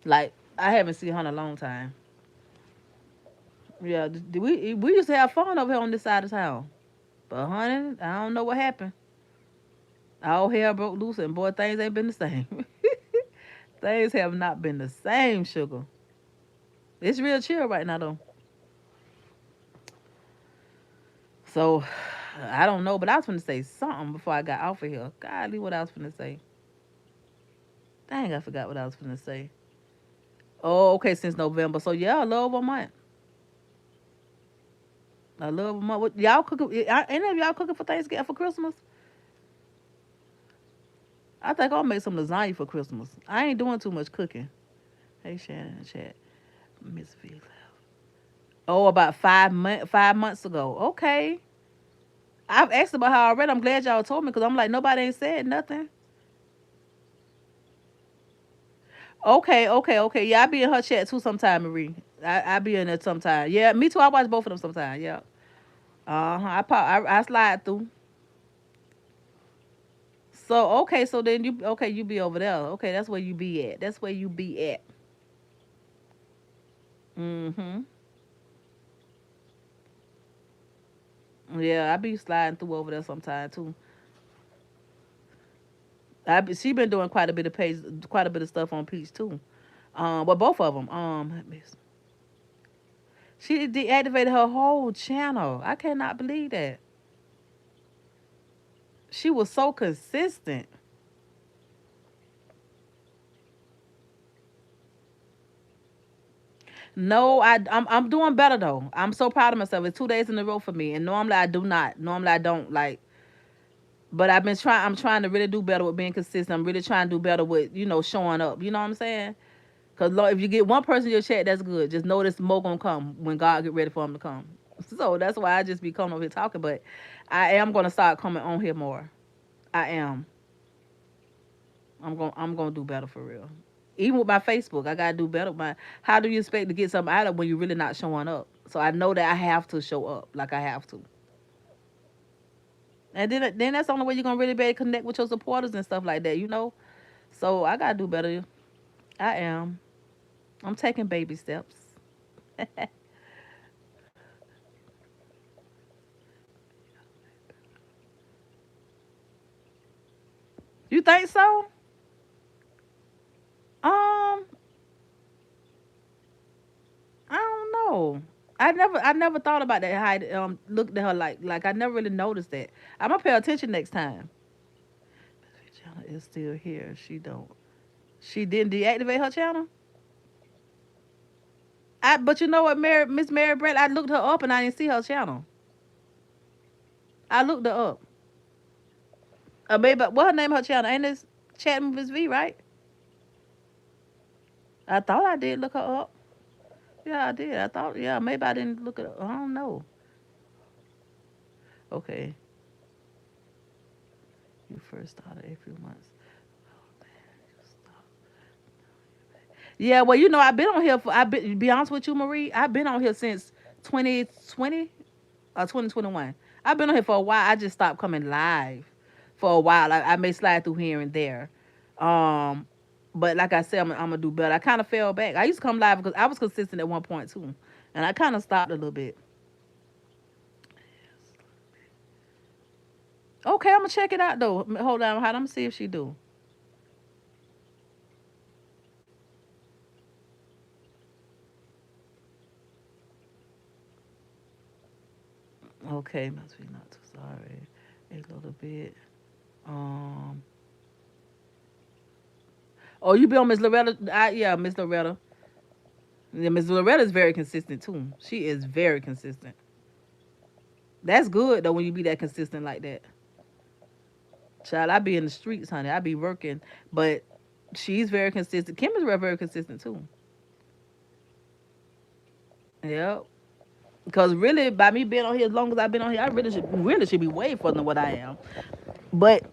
S1: Like I haven't seen her in a long time. Yeah, we used to have fun over here on this side of town. But honey, I don't know what happened. All hell broke loose, and boy, things ain't been the same. Things have not been the same, sugar. It's real chill right now though. So I don't know, but I was gonna say something before I got off of here. Godly, what I was gonna say. Dang, I forgot what I was gonna say. Oh, okay, since November. So yeah, a little over a month. A little over a month. What, y'all cooking? Any of y'all cooking for Thanksgiving for Christmas? I think I'll make some lasagna for Christmas. I ain't doing too much cooking. Hey Shannon, chat. Miss V. Oh, about 5 months ago. Okay. I've asked about her already. I'm glad y'all told me because I'm like nobody ain't said nothing. Okay, okay, okay. Yeah, I be in her chat too sometime, Marie. I be in there sometime. Yeah, me too. I watch both of them sometime. Yeah. I slide through. So okay, so then you be over there. Okay, that's where you be at. That's where you be at. Mm-hmm. Yeah, I be sliding through over there sometime too. She been doing quite a bit of stuff on Peach too. Well, both of them. She deactivated her whole channel. I cannot believe that. She was so consistent. No, I'm doing better though. I'm so proud of myself. It's 2 days in a row for me, and normally I do not. Normally I don't like. But I've been trying. I'm trying to really do better with being consistent. I'm really trying to do better with showing up. You know what I'm saying? Cause Lord, if you get one person in your chat, that's good. Just know this more gonna come when God get ready for him to come. So that's why I just be coming over here talking. But I am gonna start coming on here more. I am. I'm gonna do better for real. Even with my Facebook, I gotta do better. How do you expect to get something out of when you're really not showing up? So I know that I have to show up, like I have to. And then that's the only way you're gonna really be able to connect with your supporters and stuff like that. So I gotta do better. I am. I'm taking baby steps. You think so? Um, I don't know. I never thought about that. How looked at her like I never really noticed that. I'm gonna pay attention next time. Channel is still here. She don't. She didn't deactivate her channel. But you know what, Miss Mary Brett, I looked her up and I didn't see her channel. I looked her up. Maybe what her name? Her channel ain't this chatting with Miss V, right? I thought I did look her up. Yeah, I did. I thought, yeah, maybe I didn't look it up. I don't know. Okay, you first started a few months. Yeah, well, I've been on here for. I've been. To be honest with you, Marie, I've been on here since 2020 or 2021. I've been on here for a while. I just stopped coming live for a while. I may slide through here and there. Um, but like I said, I'm gonna do better. I kind of fell back. I used to come live because I was consistent at one point too, and I kind of stopped a little bit. Okay, I'm gonna check it out though. Hold on, I'm gonna see if she do. Okay, must be not too sorry. A little bit. Um. Oh, you be on Miss Loretta? Yeah, Miss Loretta. Yeah, Miss Loretta is very consistent too. She is very consistent. That's good though when you be that consistent like that. Child, I be in the streets, honey. I be working, but she's very consistent. Kim is very consistent too. Yep. Because really, by me being on here as long as I've been on here, I really should be way further than what I am. But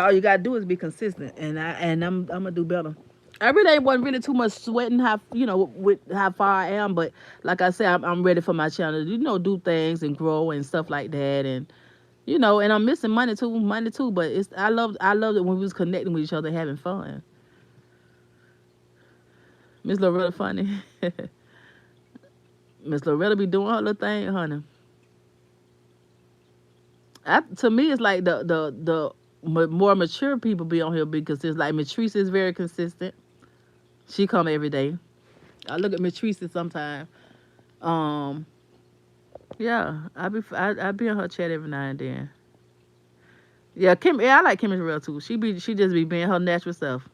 S1: all you gotta do is be consistent, and I'm gonna do better. I really wasn't really too much sweating how with how far I am, but like I said, I'm ready for my channel. Do things and grow and stuff like that, and and I'm missing money too. But I love it when we was connecting with each other, having fun. Miss Loretta funny. Miss Loretta be doing her little thing, honey. To me, it's like the more mature people be on here because it's like Matrice is very consistent. She come every day. I look at Matrice sometimes. Um, yeah, I be in her chat every now and then. Yeah, Kim. Yeah, I like Kim real too. She just be being her natural self,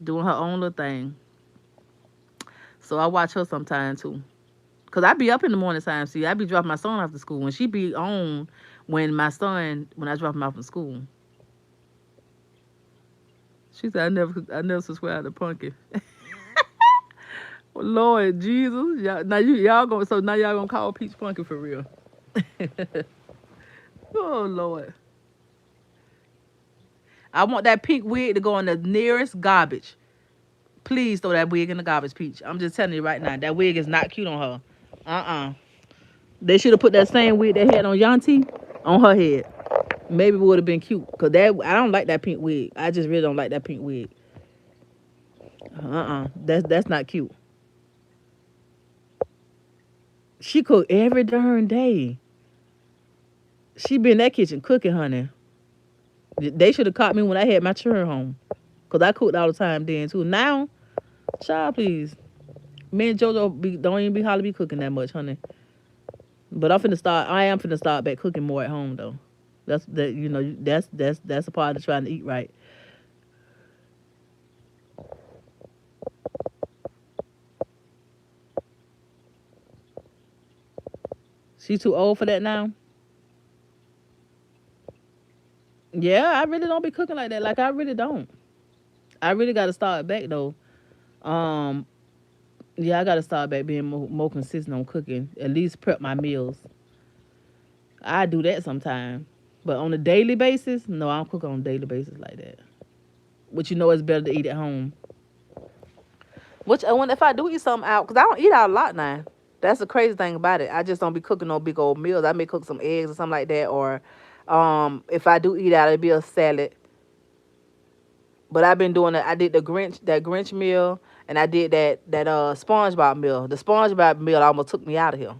S1: doing her own little thing. So I watch her sometime too. Cause I be up in the morning time. See, I be dropping my son off to school, and she be on when I drop him off from school. She said I never subscribed to Punkin. Lord Jesus, now y'all gonna call Peach Punkin for real. Oh Lord, I want that pink wig to go in the nearest garbage. Please throw that wig in the garbage, Peach. I'm just telling you right now, that wig is not cute on her. Uh-uh. They should have put that same wig they had on Yanti on her head. Maybe it would have been cute. Cause I don't like that pink wig. I just really don't like that pink wig. That's not cute. She cook every darn day. She be in that kitchen cooking, honey. They should have caught me when I had my children home. Cause I cooked all the time then too. Now, child, please. Me and JoJo don't even be hardly be cooking that much, honey. But I am finna start back cooking more at home though. That's a part of trying to eat right. She too old for that now. Yeah, I really don't be cooking like that. Like I really don't. I really got to start back though. Um, yeah, I got to start back being more consistent on cooking. At least prep my meals. I do that sometime, but on a daily basis, no, I don't cook on a daily basis like that. But it's better to eat at home. Which when if I do eat something out, cause I don't eat out a lot now. That's the crazy thing about it. I just don't be cooking no big old meals. I may cook some eggs or something like that, or if I do eat out, it'd be a salad. But I've been doing it. I did that Grinch meal, and I did that SpongeBob meal. The SpongeBob meal almost took me out of here.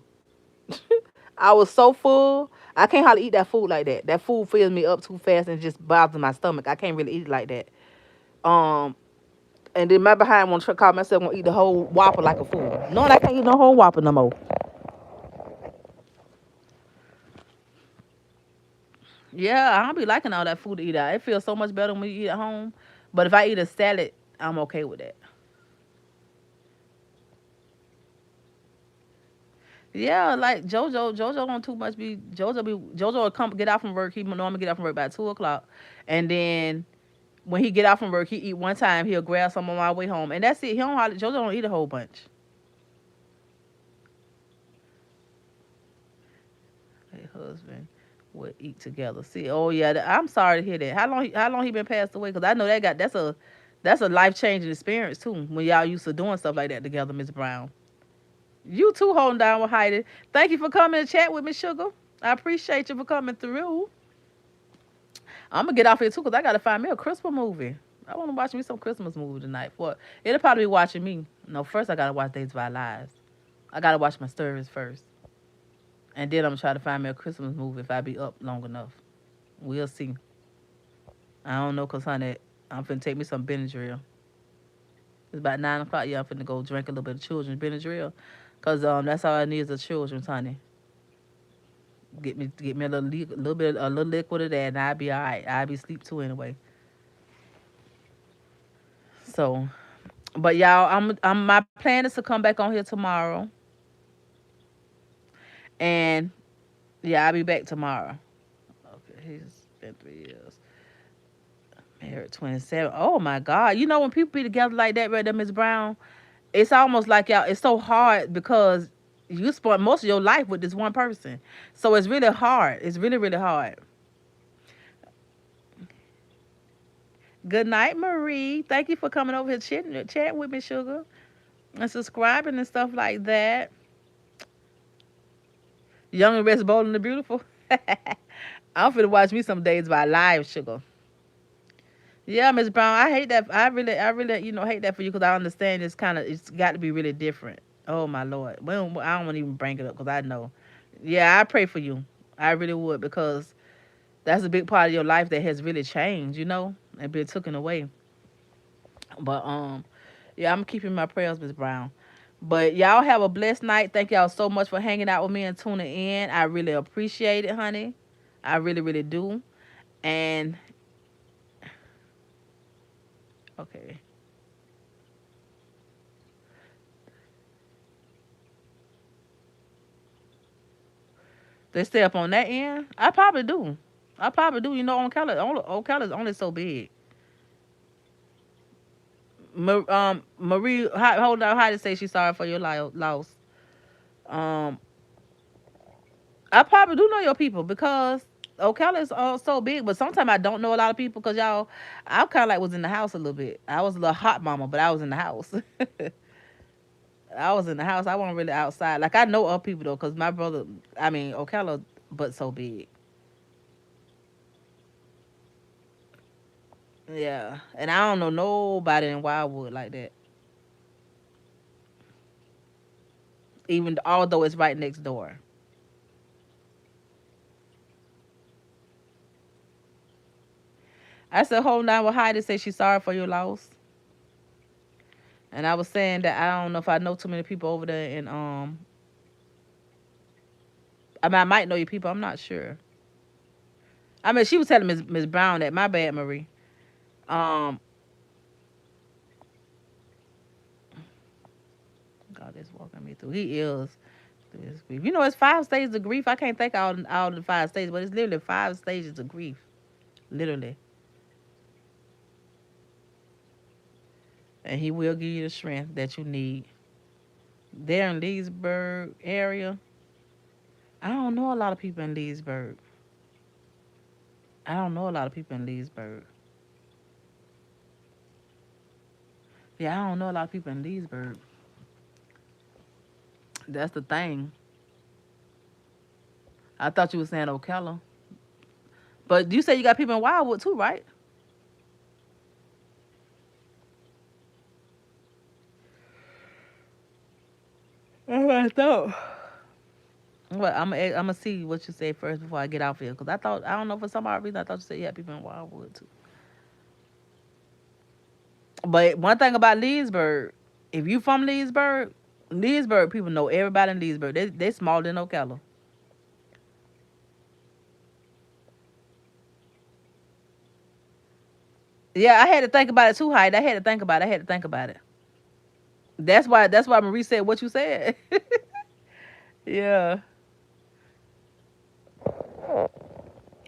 S1: I was so full. I can't hardly eat that food like that. That food fills me up too fast and just bothers my stomach. I can't really eat it like that. Um, and then my behind want to call myself gonna eat the whole Whopper like a fool. No, I can't eat no whole Whopper no more. Yeah, I don't be liking all that food to eat out. It feels so much better when you eat at home. But if I eat a salad, I'm okay with that. Yeah, like JoJo don't too much be JoJo will come get out from work. He normally get out from work by 2 o'clock, and then when he get out from work, he eat one time. He'll grab some on my way home, and that's it. JoJo don't eat a whole bunch. husband would eat together. See, oh yeah, I'm sorry to hear that. How long he been passed away? Cause I know that's a life changing experience too. When y'all used to doing stuff like that together, Miss Brown. You too holding down with Heidi. Thank you for coming and chat with me, sugar. I appreciate you for coming through. I'm gonna get off here too, cause I gotta find me a Christmas movie. I want to watch me some Christmas movie tonight. For it'll probably be watching me. No, first I gotta watch Days of Our Lives. I gotta watch my stories first, and then I'm gonna try to find me a Christmas movie if I be up long enough. We'll see. I don't know, cause honey, I'm finna take me some Benadryl. It's about 9 o'clock. Yeah, I'm finna go drink a little bit of children's Benadryl, cause that's all I need is the children's honey. Get me a little liquid of that, and I'll be all right. I'll be asleep too anyway. So, but y'all, my plan is to come back on here tomorrow, and yeah, I'll be back tomorrow. Okay, he's been 3 years. Married 27. Oh my God. You know when people be together like that, right there, Miss Brown, it's almost like y'all, it's so hard because you spent most of your life with this one person. So it's really hard. It's really, really hard. Good night, Marie. Thank you for coming over here chatting with me, sugar. And subscribing and stuff like that. Young and Rest Bold and the Beautiful. I'm finna watch me some Days by Live, sugar. Yeah, Miss Brown, I hate that. I really, hate that for you because I understand it's got to be really different. Oh my Lord, well, I don't want to even bring it up because I know. Yeah, I pray for you. I really would because that's a big part of your life that has really changed, and been taken away. But yeah, I'm keeping my prayers, Miss Brown. But y'all have a blessed night. Thank y'all so much for hanging out with me and tuning in. I really appreciate it, honey. I really, really do. And okay, they stay up on that end. I probably do. I probably do. On Ocala's only so big. Marie, hold on. How to say she's sorry for your loss. Um, I probably do know your people because Ocala is so big. But sometimes I don't know a lot of people because y'all, I kind of like was in the house a little bit. I was a little hot mama, but I was in the house. I was in the house. I wasn't really outside. Like I know other people though, cause my brother. I mean, Ocala, but so big. Yeah, and I don't know nobody in Wildwood like that. Even although it's right next door. I said, hold on with Heidi. Say she's sorry for your loss. And I was saying that I don't know if I know too many people over there, and I mean I might know your people. I'm not sure. I mean she was telling Miss Brown that my bad Marie. Um, God is walking me through. He is through his grief. It's 5 stages of grief. I can't think all the 5 stages, but it's literally 5 stages of grief. Literally. And he will give you the strength that you need. There in Leesburg area, I don't know a lot of people in Leesburg. I don't know a lot of people in Leesburg. Yeah, I don't know a lot of people in Leesburg. That's the thing. I thought you were saying Ocala. But you say you got people in Wildwood too, right? That's what I thought. Well, I'm gonna see what you say first before I get off here, cause I don't know for some odd reason I thought you said you had people in Wildwood too. But one thing about Leesburg, if you from Leesburg people know everybody in Leesburg. They smaller than Ocala. Yeah, I had to think about it too, Hyde. I had to think about it. I had to think about it. That's why Marie said what you said. Yeah.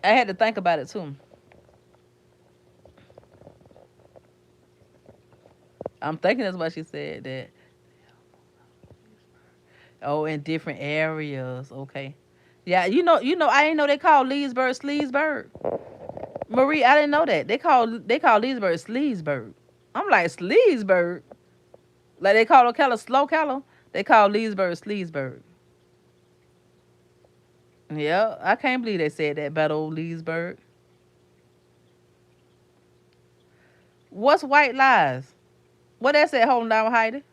S1: I had to think about it too. I'm thinking that's why she said that. Oh, in different areas. Okay. Yeah, I didn't know they call Leesburg Sleesburg. Marie, I didn't know that. They call Leesburg Sleesburg. I'm like Sleesburg. Like they call Ocala Slow Calla. They call Leesburg Sleesburg. Yeah, I can't believe they said that about old Leesburg. What's white lies? What that said holding down Heidi?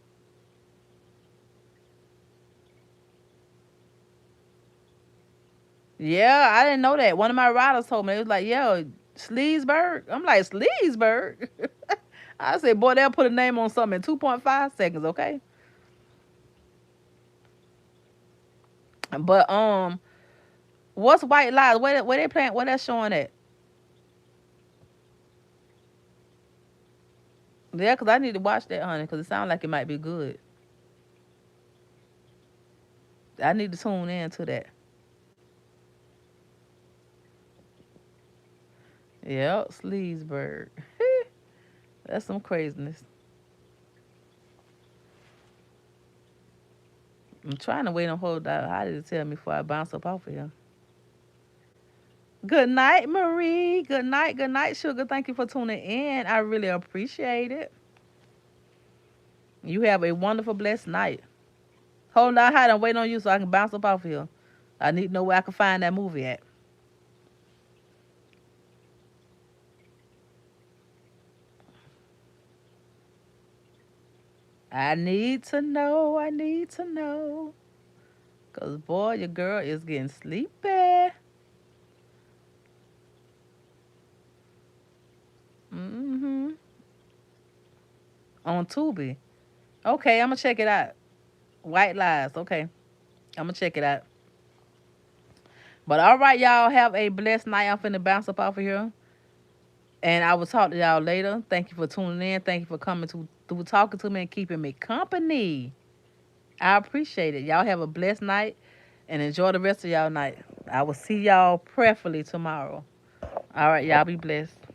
S1: Yeah, I didn't know that. One of my riders told me. It was like, yeah, Sleesburg. I'm like, Sleesburg? I said, boy, they'll put a name on something in 2.5 seconds, okay? But what's white lies? Where they playing? Where that showing at? Yeah, cause I need to watch that, honey, cause it sounds like it might be good. I need to tune in to that. Yep, Sleesburg. That's some craziness. I'm trying to wait on hold out. How did it tell me before I bounce up off of here? Good night, Marie. Good night, Sugar. Thank you for tuning in. I really appreciate it. You have a wonderful, blessed night. Hold on, hide. I'm waiting on you so I can bounce up off of here. I need to know where I can find that movie at. I need to know. I need to know. Cause boy, your girl is getting sleepy. Mm-hmm. On Tubi. Okay, I'm gonna check it out. White Lies. Okay, I'm gonna check it out. But all right, y'all have a blessed night. I'm finna bounce up off of here, and I will talk to y'all later. Thank you for tuning in. Thank you for coming to through talking to me and keeping me company. I appreciate it. Y'all have a blessed night and enjoy the rest of y'all night. I will see y'all prayerfully tomorrow. All right, y'all be blessed.